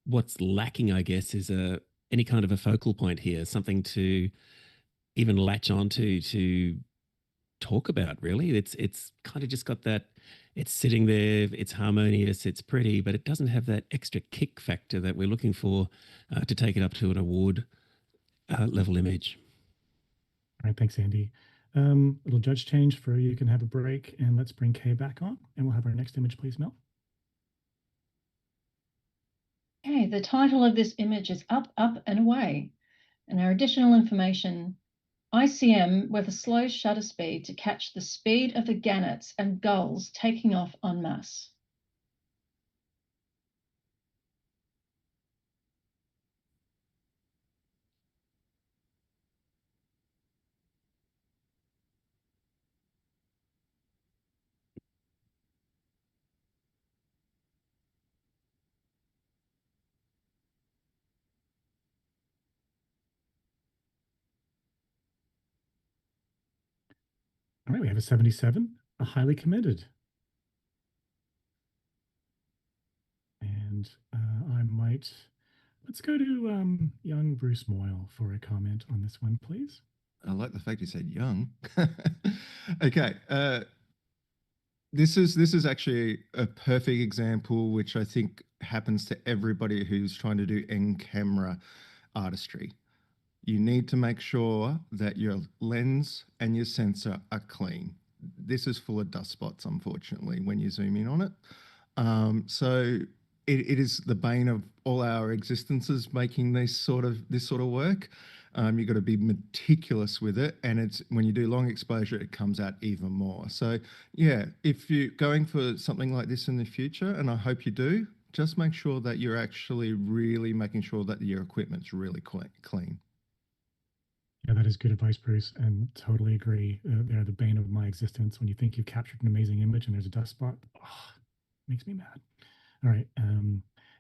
[SPEAKER 11] What's lacking, I guess, is any kind of a focal point here, something to even latch onto to talk about, really. It's kind of just got that, it's sitting there, it's harmonious, it's pretty, but it doesn't have that extra kick factor that we're looking for to take it up to an award level image.
[SPEAKER 10] All right, thanks, Andy. Little judge change for you can have a break, and let's bring Kay back on, and we'll have our next image, please, Mel.
[SPEAKER 18] Okay, the title of this image is Up, Up and Away. And our additional information, ICM with a slow shutter speed to catch the speed of the gannets and gulls taking off en masse.
[SPEAKER 10] All right, we have a 77, a highly commended. And let's go to young Bruce Moyle for a comment on this one, please.
[SPEAKER 12] I like the fact you said young. Okay. This is actually a perfect example, which I think happens to everybody who's trying to do in-camera artistry. You need to make sure that your lens and your sensor are clean. This is full of dust spots, unfortunately, when you zoom in on it. So it is the bane of all our existences making this sort of work. You've got to be meticulous with it, and it's when you do long exposure, it comes out even more. So yeah, if you're going for something like this in the future, and I hope you do, just make sure that you're actually really making sure that your equipment's really clean.
[SPEAKER 10] Yeah, that is good advice, Bruce, and totally agree. They're the bane of my existence. When you think you've captured an amazing image and there's a dust spot, makes me mad. All right,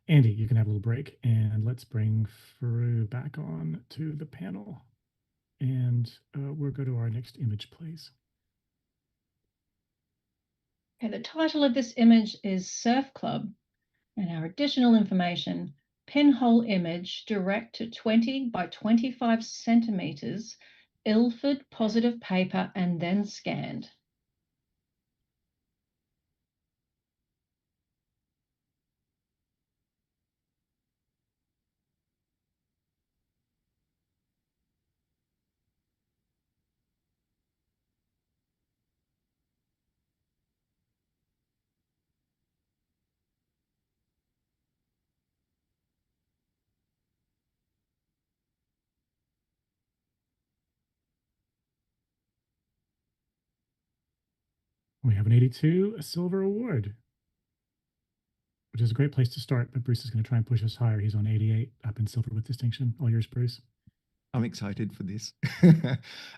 [SPEAKER 10] Andy, you can have a little break, and let's bring Faru back on to the panel. And we'll go to our next image, please.
[SPEAKER 18] Okay, the title of this image is Surf Club, and our additional information, pinhole image direct to 20 by 25 centimeters, Ilford positive paper and then scanned.
[SPEAKER 10] We have an 82, a silver award, which is a great place to start, but Bruce is going to try and push us higher. He's on 88, up in silver with distinction. All yours, Bruce.
[SPEAKER 12] I'm excited for this.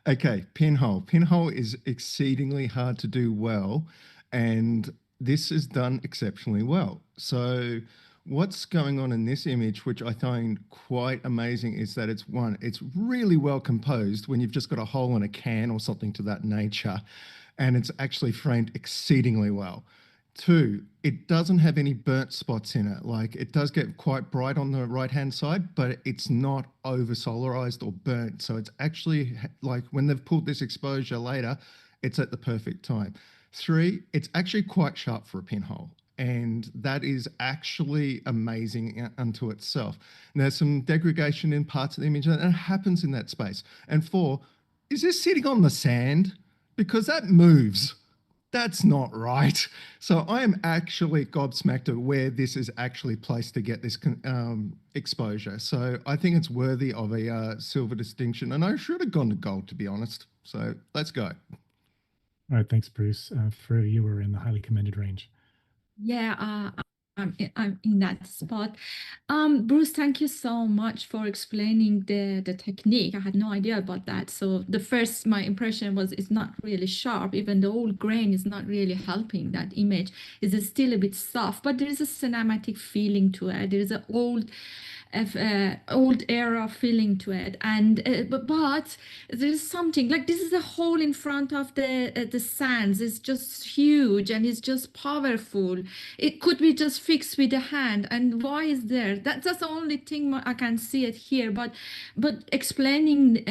[SPEAKER 12] Okay, pinhole. Pinhole is exceedingly hard to do well, and this is done exceptionally well. So what's going on in this image, which I find quite amazing, is that it's really well composed when you've just got a hole in a can or something to that nature, and it's actually framed exceedingly well. Two, it doesn't have any burnt spots in it. Like, it does get quite bright on the right-hand side, but it's not over-solarized or burnt. So it's actually, like, when they've pulled this exposure later, it's at the perfect time. Three, it's actually quite sharp for a pinhole. And that is actually amazing unto itself. And there's some degradation in parts of the image, and it happens in that space. And four, is this sitting on the sand? Because that moves. That's not right. So I am actually gobsmacked at where this is actually placed to get this exposure. So I think it's worthy of a silver distinction, and I should have gone to gold, to be honest. So let's go.
[SPEAKER 10] All right, thanks, Bruce. Faru, you were in the highly commended range.
[SPEAKER 13] Yeah, I'm in that spot. Bruce, thank you so much for explaining the technique. I had no idea about that. So my impression was it's not really sharp. Even the old grain is not really helping that image. It's still a bit soft, but there is a cinematic feeling to it. There is an old era feeling to it, and but there's something like this is a hole in front of the sands. It's just huge and it's just powerful. It could be just fixed with a hand, and why is there? That's the only thing I can see it here. But explaining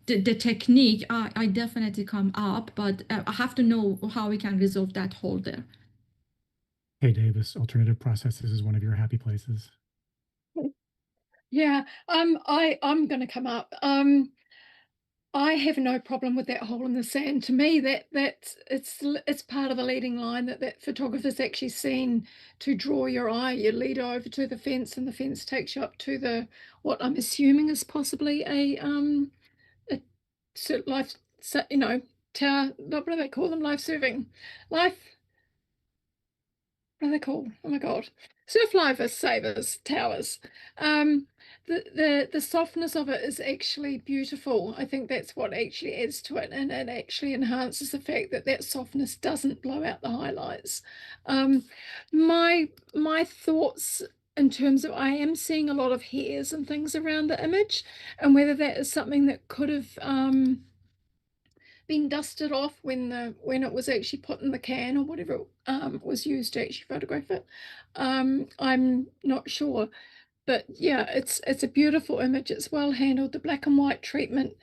[SPEAKER 13] the technique, I definitely come up, but I have to know how we can resolve that hole there.
[SPEAKER 10] Hey, Davis, alternative processes is one of your happy places.
[SPEAKER 16] Yeah, I'm going to come up. I have no problem with that hole in the sand. To me, it's part of the leading line that photographer's actually seen to draw your eye. You lead over to the fence, and the fence takes you up to the what I'm assuming is possibly a life, tower. What do they call them? Life serving, life. What are they called? Oh my God. Surf lifers, savers, towers. The softness of it is actually beautiful. I think that's what actually adds to it, and it actually enhances the fact that that softness doesn't blow out the highlights. My thoughts in terms of I am seeing a lot of hairs and things around the image, and whether that is something that could have been dusted off when it was actually put in the can or whatever was used to actually photograph it. I'm not sure, but yeah, it's a beautiful image. It's well handled. The black and white treatment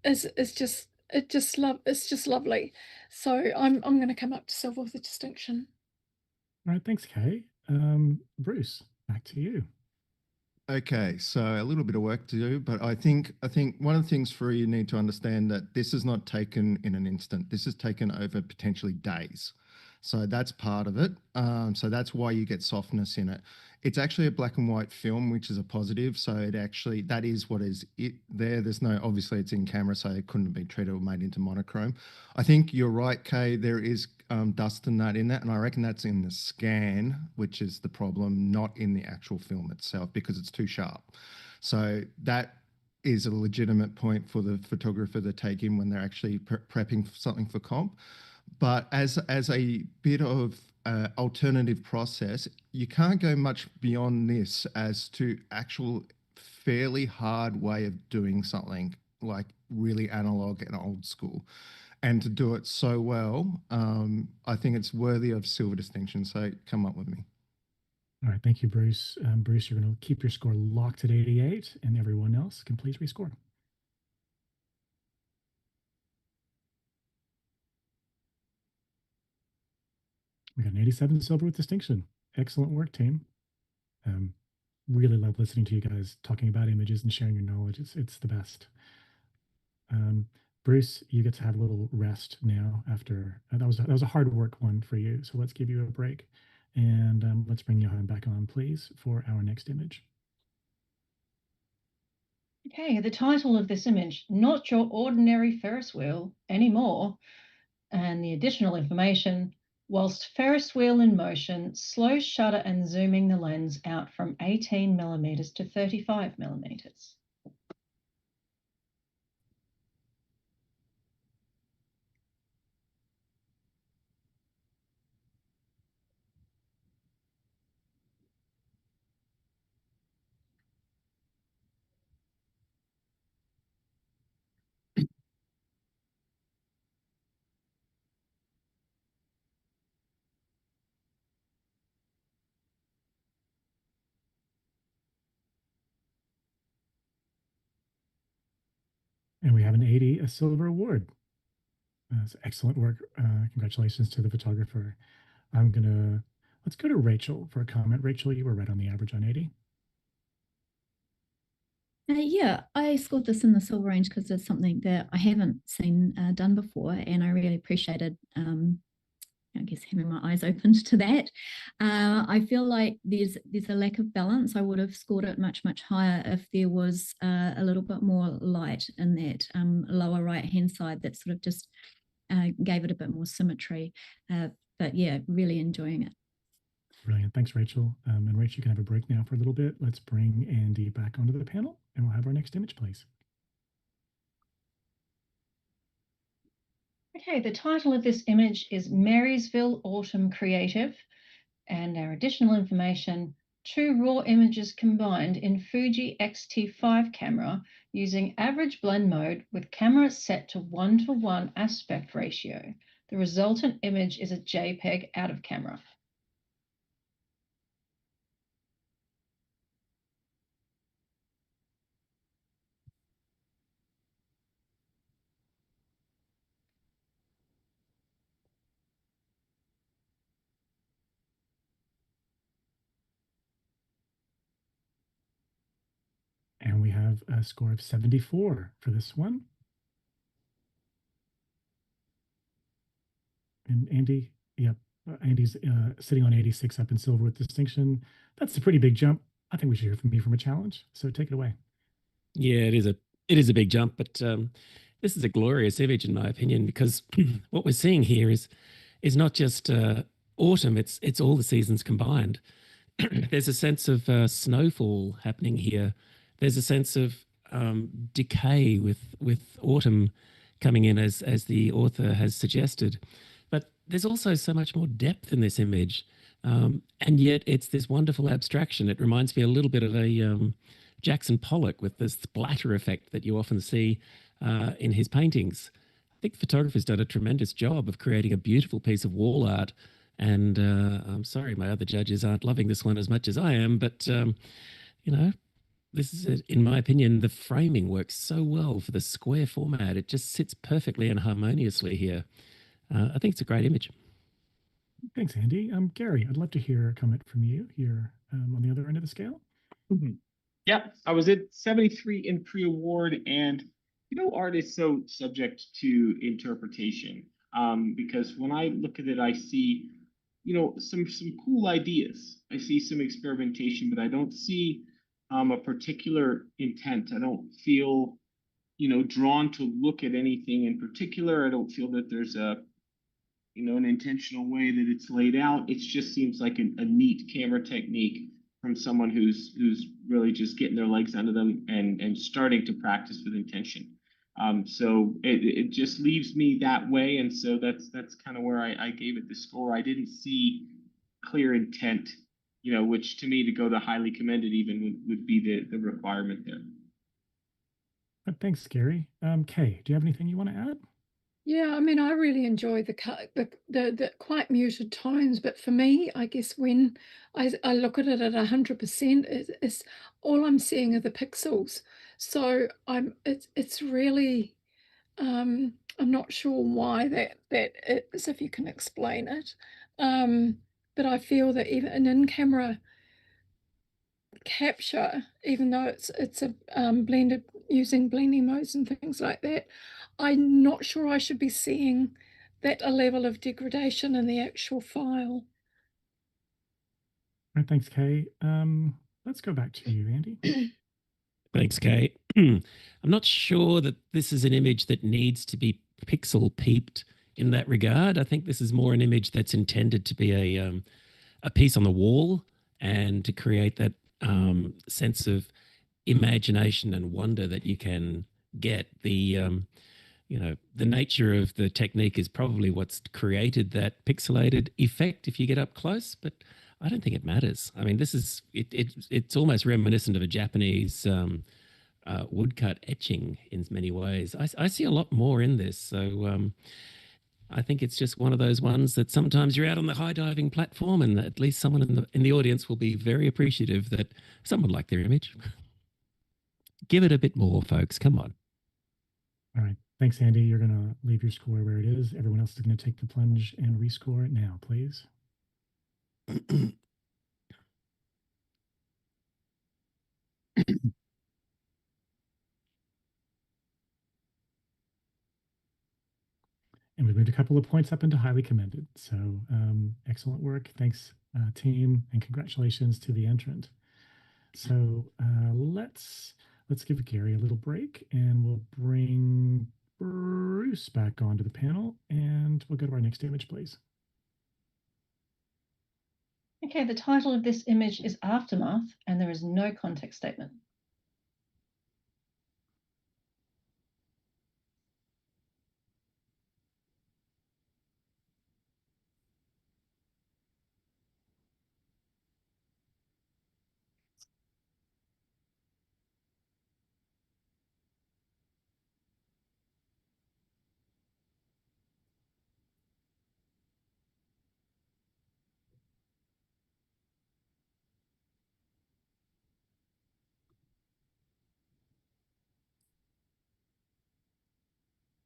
[SPEAKER 16] is just it's just lovely. So I'm going to come up to silver with a distinction.
[SPEAKER 10] All right, thanks, Kay. Bruce, back to you.
[SPEAKER 12] Okay, so a little bit of work to do, but I think one of the things for you need to understand that this is not taken in an instant. This is taken over potentially days. So that's part of it. So that's why you get softness in it. It's actually a black and white film, which is a positive. So it actually, that is what is it there. There's no, obviously it's in camera, so it couldn't have been treated or made into monochrome. I think you're right, Kay, there is dust and that in that. And I reckon that's in the scan, which is the problem, not in the actual film itself, because it's too sharp. So that is a legitimate point for the photographer to take in when they're actually prepping something for comp. But as a bit of alternative process, you can't go much beyond this as to actual fairly hard way of doing something, like really analog and old school. And to do it so well, I think it's worthy of silver distinction. So come up with me.
[SPEAKER 10] All right, thank you, Bruce. Bruce, you're going to keep your score locked at 88, and everyone else can please rescore. We got an 87 silver with distinction. Excellent work, team. Really love listening to you guys talking about images and sharing your knowledge. It's the best. Bruce, you get to have a little rest now after that was a hard work one for you. So let's give you a break, and let's bring Johan back on, please, for our next image.
[SPEAKER 18] Okay, the title of this image, Not Your Ordinary Ferris Wheel Anymore, and the additional information, whilst Ferris wheel in motion, slow shutter and zooming the lens out from 18 millimeters to 35 millimeters.
[SPEAKER 10] And we have an 80, a silver award. That's excellent work. Congratulations to the photographer. Let's go to Rachel for a comment. Rachel, you were right on the average on 80.
[SPEAKER 17] Yeah, I scored this in the silver range because it's something that I haven't seen done before, and I really appreciated, I guess, having my eyes opened to that. I feel like there's a lack of balance. I would have scored it much higher if there was a little bit more light in that lower right-hand side that sort of just gave it a bit more symmetry. But yeah, really enjoying it.
[SPEAKER 10] Brilliant. Thanks, Rachel. And Rachel, you can have a break now for a little bit. Let's bring Andy back onto the panel, and we'll have our next image, please.
[SPEAKER 18] Okay, the title of this image is Marysville Autumn Creative, and our additional information, 2 raw images combined in Fuji X-T5 camera using average blend mode with camera set to 1:1 aspect ratio. The resultant image is a JPEG out of camera.
[SPEAKER 10] And we have a score of 74 for this one. And Andy, yep, Andy's sitting on 86 up in silver with distinction. That's a pretty big jump. I think we should hear from me from a challenge. So take it away.
[SPEAKER 11] Yeah, it is a big jump, but this is a glorious image in my opinion, because what we're seeing here is not just autumn; it's all the seasons combined. There's a sense of snowfall happening here. There's a sense of decay with autumn coming in, as the author has suggested. But there's also so much more depth in this image, and yet it's this wonderful abstraction. It reminds me a little bit of a Jackson Pollock with the splatter effect that you often see in his paintings. I think the photographer's done a tremendous job of creating a beautiful piece of wall art. And I'm sorry, my other judges aren't loving this one as much as I am, but this is, in my opinion, the framing works so well for the square format. It just sits perfectly and harmoniously here. I think it's a great image.
[SPEAKER 10] Thanks, Andy. Gary, I'd love to hear a comment from you here on the other end of the scale.
[SPEAKER 14] Yeah, I was at 73 in pre-award, and art is so subject to interpretation. Because when I look at it, I see, some cool ideas. I see some experimentation, but I don't see a particular intent. I don't feel, drawn to look at anything in particular. I don't feel that there's an intentional way that it's laid out. It just seems like a neat camera technique from someone who's really just getting their legs under them and starting to practice with intention. So it just leaves me that way, and so that's kind of where I gave it the score. I didn't see clear intent, which to me, to go to highly commended even would be the requirement there.
[SPEAKER 10] Thanks, Gary. Kay, do you have anything you want to add?
[SPEAKER 16] Yeah, I mean, I really enjoy the quite muted tones, but for me, I guess when I look at it at 100%, it's all I'm seeing are the pixels. So it's really I'm not sure why that is, if you can explain it. But I feel that even an in-camera capture, even though it's a blended using blending modes and things like that, I'm not sure I should be seeing that a level of degradation in the actual file.
[SPEAKER 10] All right, thanks, Kay. Let's go back to you, Andy.
[SPEAKER 11] Thanks, Kay. I'm not sure that this is an image that needs to be pixel peeped in that regard. I think this is more an image that's intended to be a piece on the wall and to create that sense of imagination and wonder that you can get. The nature of the technique is probably what's created that pixelated effect if you get up close, but I don't think it matters. I mean, this is it's almost reminiscent of a Japanese woodcut etching in many ways. I see a lot more in this, so I think it's just one of those ones that sometimes you're out on the high diving platform, and at least someone in the audience will be very appreciative that someone liked their image. Give it a bit more, folks. Come on.
[SPEAKER 10] All right. Thanks, Andy. You're going to leave your score where it is. Everyone else is going to take the plunge and rescore it now, please. And we moved a couple of points up into highly commended. So excellent work. Thanks, team, and congratulations to the entrant. So let's give Gary a little break, and we'll bring Bruce back onto the panel, and we'll go to our next image, please.
[SPEAKER 18] Okay, the title of this image is Aftermath, and there is no context statement.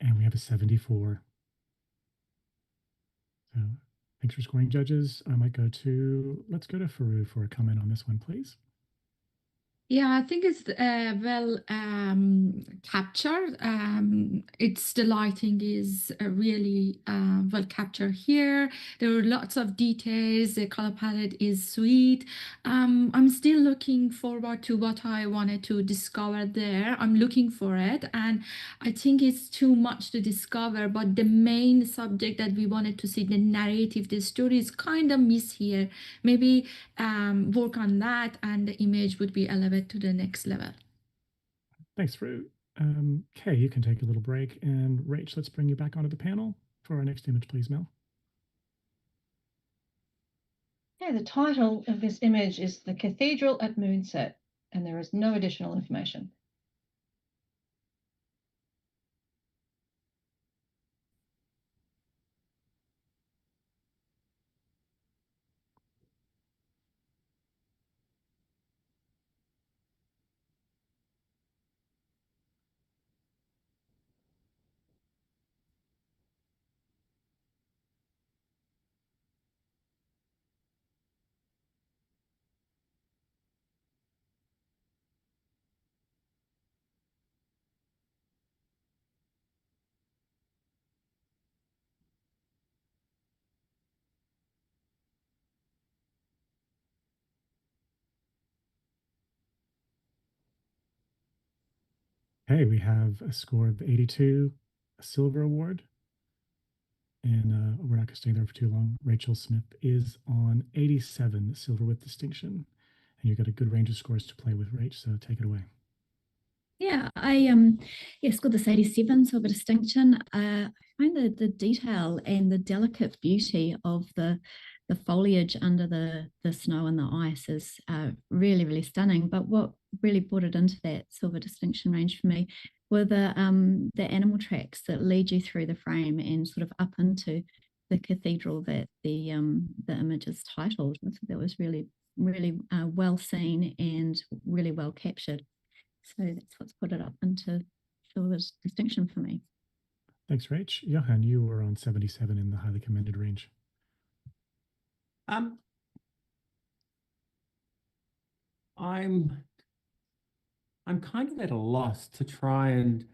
[SPEAKER 10] And we have a 74. So thanks for scoring, judges. Let's go to Faru for a comment on this one, please.
[SPEAKER 13] Yeah, I think it's well captured. It's the lighting is really well captured here. There are lots of details. The color palette is sweet. I'm still looking forward to what I wanted to discover there. I'm looking for it, and I think it's too much to discover. But the main subject that we wanted to see, the narrative, the story, is kind of missed here. Maybe work on that, and the image would be elevated to the next level.
[SPEAKER 10] Thanks, Fruit. Kay, you can take a little break. And Rach, let's bring you back onto the panel for our next image, please, Mel.
[SPEAKER 18] Yeah, the title of this image is The Cathedral at Moonset, and there is no additional information.
[SPEAKER 10] Hey, we have a score of 82, a silver award. And we're not going to stay there for too long. Rachel Smith is on 87, silver with distinction. And you've got a good range of scores to play with, Rach, so take it away.
[SPEAKER 17] Yeah, I scored this 87, silver distinction. I find the detail and the delicate beauty of the foliage under the snow and the ice is really, really stunning. But what really brought it into that silver distinction range for me were the animal tracks that lead you through the frame and sort of up into the cathedral that the image is titled. So that was really, really well seen and really well captured. So that's what's put it up into silver distinction for me.
[SPEAKER 10] Thanks, Rach. Johan, you were on 77 in the highly commended range.
[SPEAKER 15] I'm kind of at a loss to try and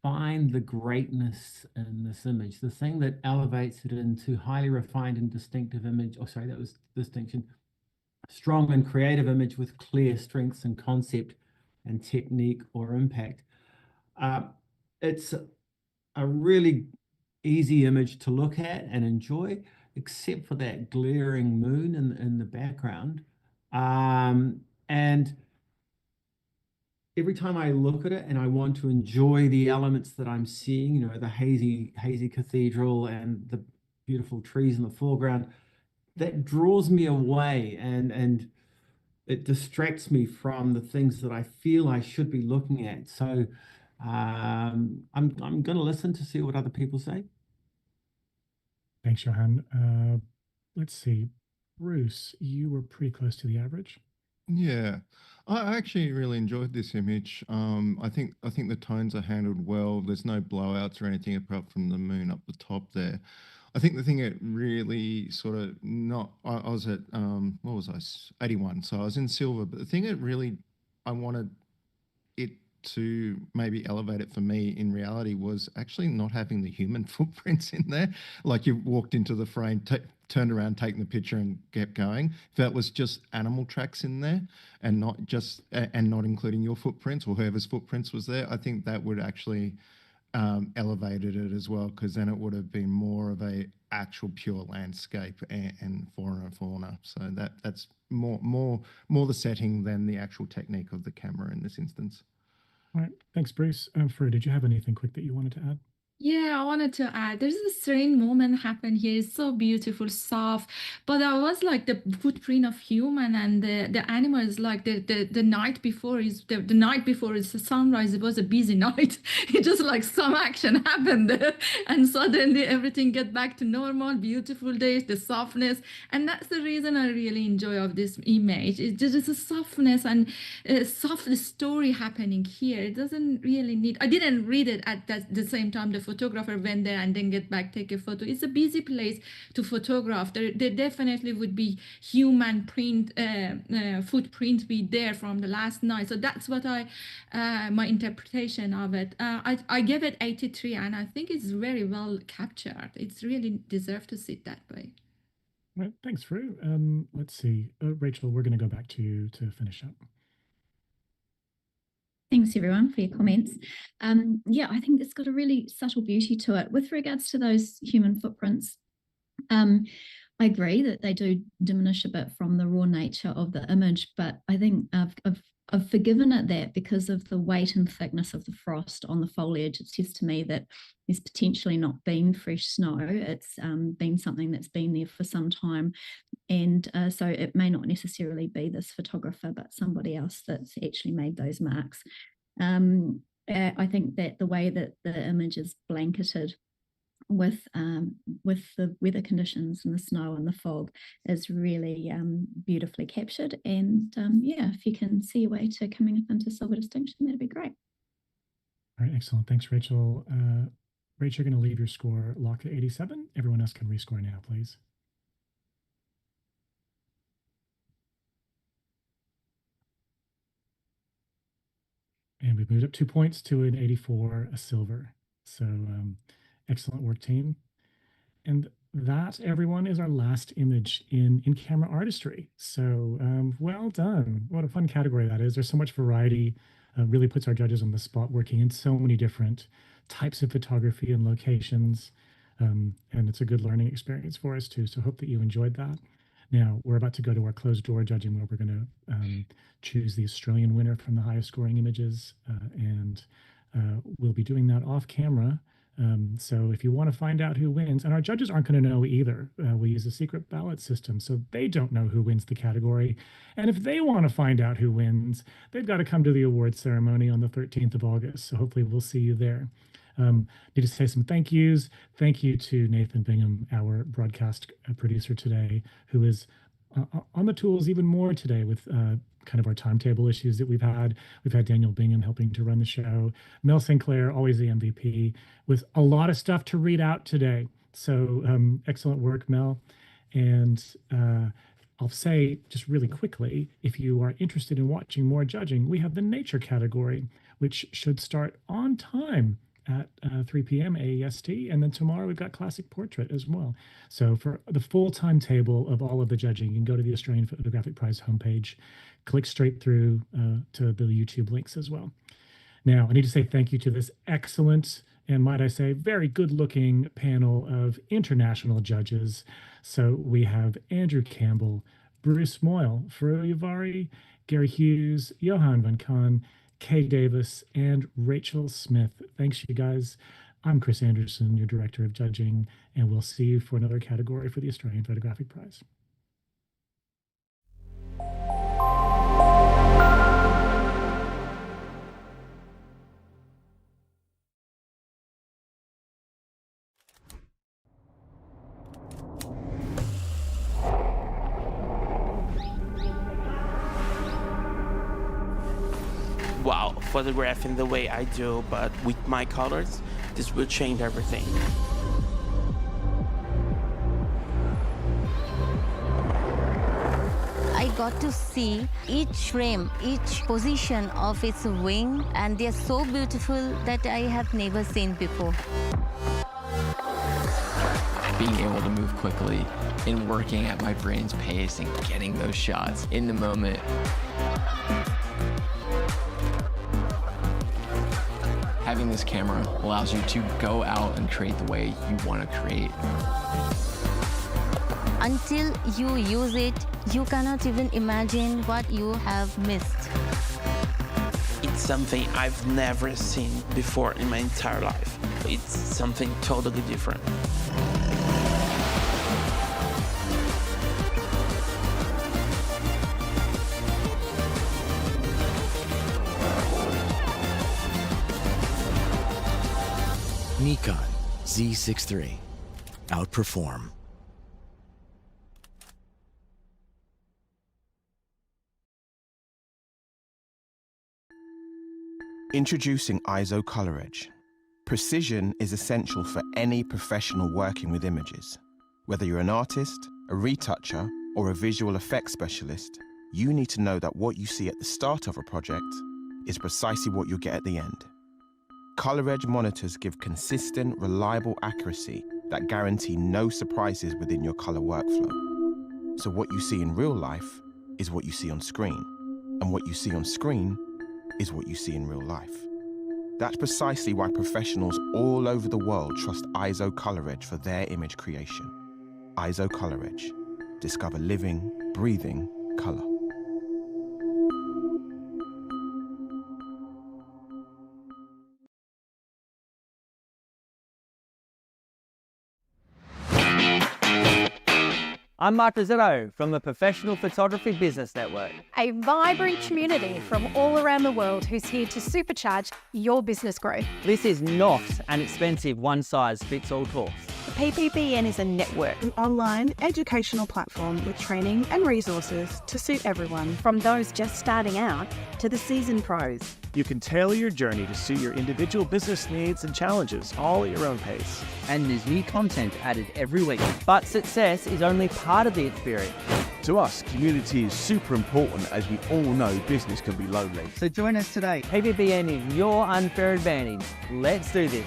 [SPEAKER 15] find the greatness in this image, the thing that elevates it into highly refined and distinctive image. Oh, sorry, that was distinction. Strong and creative image with clear strengths and concept and technique or impact. It's a really easy image to look at and enjoy, except for that glaring moon in the background. And every time I look at it and I want to enjoy the elements that I'm seeing, you know, the hazy cathedral and the beautiful trees in the foreground, that draws me away and it distracts me from the things that I feel I should be looking at. So I'm going to listen to see what other people say.
[SPEAKER 10] Thanks, Johan. Let's see. Bruce, you were pretty close to the average.
[SPEAKER 12] Yeah, I actually really enjoyed this image. I think the tones are handled well. There's no blowouts or anything apart from the moon up the top there. I think the thing it really sort of not. I was at what was I? 81. So I was in silver. But the thing it really I wanted it to maybe elevate it for me in reality was actually not having the human footprints in there. Like you walked into the frame, turned around, taken the picture and kept going. If that was just animal tracks in there and not just, and not including your footprints or whoever's footprints was there, I think that would actually elevated it as well, because then it would have been more of a actual pure landscape and fauna. So that's more the setting than the actual technique of the camera in this instance.
[SPEAKER 10] All right. Thanks, Bruce. Fru, did you have anything quick that you wanted to add?
[SPEAKER 13] Yeah, I wanted to add, there's a strange moment happen here. It's so beautiful, soft, but I was like the footprint of human, and the animal is like the night before is the night before it's the sunrise. It was a busy night. It just like some action happened there, and suddenly everything get back to normal. Beautiful days, the softness, and that's the reason I really enjoy of this image. It's just a softness and a soft story happening here. It doesn't really need. I didn't read it at the same time the photographer went there and then get back, take a photo. It's a busy place to photograph. There definitely would be human footprint be there from the last night. So that's what my interpretation of it. I gave it 83, and I think it's very well captured. It's really deserved to sit that way.
[SPEAKER 10] Right, thanks, Fru. Let's see. Rachel, we're going to go back to you to finish up.
[SPEAKER 17] Thanks everyone for your comments. Yeah, I think it's got a really subtle beauty to it. With regards to those human footprints, I agree that they do diminish a bit from the raw nature of the image, but I think I've forgiven it that because of the weight and thickness of the frost on the foliage. It says to me that there's potentially not been fresh snow. It's been something that's been there for some time. And so it may not necessarily be this photographer, but somebody else that's actually made those marks. I think that the way that the image is blanketed with the weather conditions and the snow and the fog is really beautifully captured. And yeah, if you can see a way to coming up into silver distinction, that'd be great.
[SPEAKER 10] All right, excellent. Thanks, Rachel. Rachel, you're going to leave your score locked at 87. Everyone else can rescore now, please. And we've moved up 2 points to an 84, a silver. So excellent work, team. And that, everyone, is our last image in-camera artistry. So well done. What a fun category that is. There's so much variety. Really puts our judges on the spot, working in so many different types of photography and locations. And it's a good learning experience for us too. So hope that you enjoyed that. Now, we're about to go to our closed door judging where we're going to choose the Australian winner from the highest scoring images. And we'll be doing that off camera. So if you want to find out who wins, and our judges aren't going to know either. We use a secret ballot system, so they don't know who wins the category. And if they want to find out who wins, they've got to come to the awards ceremony on the 13th of August. So hopefully we'll see you there. Need to say some thank yous. Thank you to Nathan Bingham, our broadcast producer today, who is on the tools even more today with kind of our timetable issues that we've had. We've had Daniel Bingham helping to run the show. Mel Sinclair, always the MVP, with a lot of stuff to read out today. So excellent work, Mel. And I'll say just really quickly, if you are interested in watching more judging, we have the nature category, which should start on time at 3 p.m. AEST. And then tomorrow we've got classic portrait as well. So for the full timetable of all of the judging, you can go to the Australian Photographic Prize homepage, click straight through to the YouTube links as well. Now, I need to say thank you to this excellent and, might I say, very good-looking panel of international judges. So we have Andrew Campbell, Bruce Moyle, Fru Yavari, Gary Hughes, Johan van Kahn, Kay Davis, and Rachel Smith. Thanks, you guys. I'm Chris Anderson, your Director of Judging, and we'll see you for another category for the Australian Photographic Prize.
[SPEAKER 1] Wow, photographing the way I do, but with my colors, this will change everything.
[SPEAKER 2] I got to see each frame, each position of its wing, and they're so beautiful that I have never seen before.
[SPEAKER 3] Being able to move quickly and working at my brain's pace and getting those shots in the moment. Having this camera allows you to go out and create the way you want to create.
[SPEAKER 2] Until you use it, you cannot even imagine what you have missed.
[SPEAKER 1] It's something I've never seen before in my entire life. It's something totally different.
[SPEAKER 4] Nikon Z6 III. Outperform.
[SPEAKER 5] Introducing ISO Color Edge. Precision is essential for any professional working with images. Whether you're an artist, a retoucher, or a visual effects specialist, you need to know that what you see at the start of a project is precisely what you'll get at the end. Color Edge monitors give consistent, reliable accuracy that guarantee no surprises within your color workflow. So what you see in real life is what you see on screen, and what you see on screen is what you see in real life. That's precisely why professionals all over the world trust ISO Color Edge for their image creation. ISO Color Edge. Discover living, breathing color.
[SPEAKER 6] I'm Mark Rosetto from the Professional Photography Business Network.
[SPEAKER 7] A vibrant community from all around the world who's here to supercharge your business growth.
[SPEAKER 6] This is not an expensive one-size-fits-all course.
[SPEAKER 19] The PPBN is a network,
[SPEAKER 8] an online educational platform with training and resources to suit everyone.
[SPEAKER 19] from those just starting out to the seasoned pros.
[SPEAKER 9] You can tailor your journey to suit your individual business needs and challenges, all at your own pace.
[SPEAKER 6] And there's new content added every week. But success is only part of the experience.
[SPEAKER 9] To us, community is super important, as we all know business can be lonely.
[SPEAKER 6] So join us today. PPBN is your unfair advantage. Let's do this.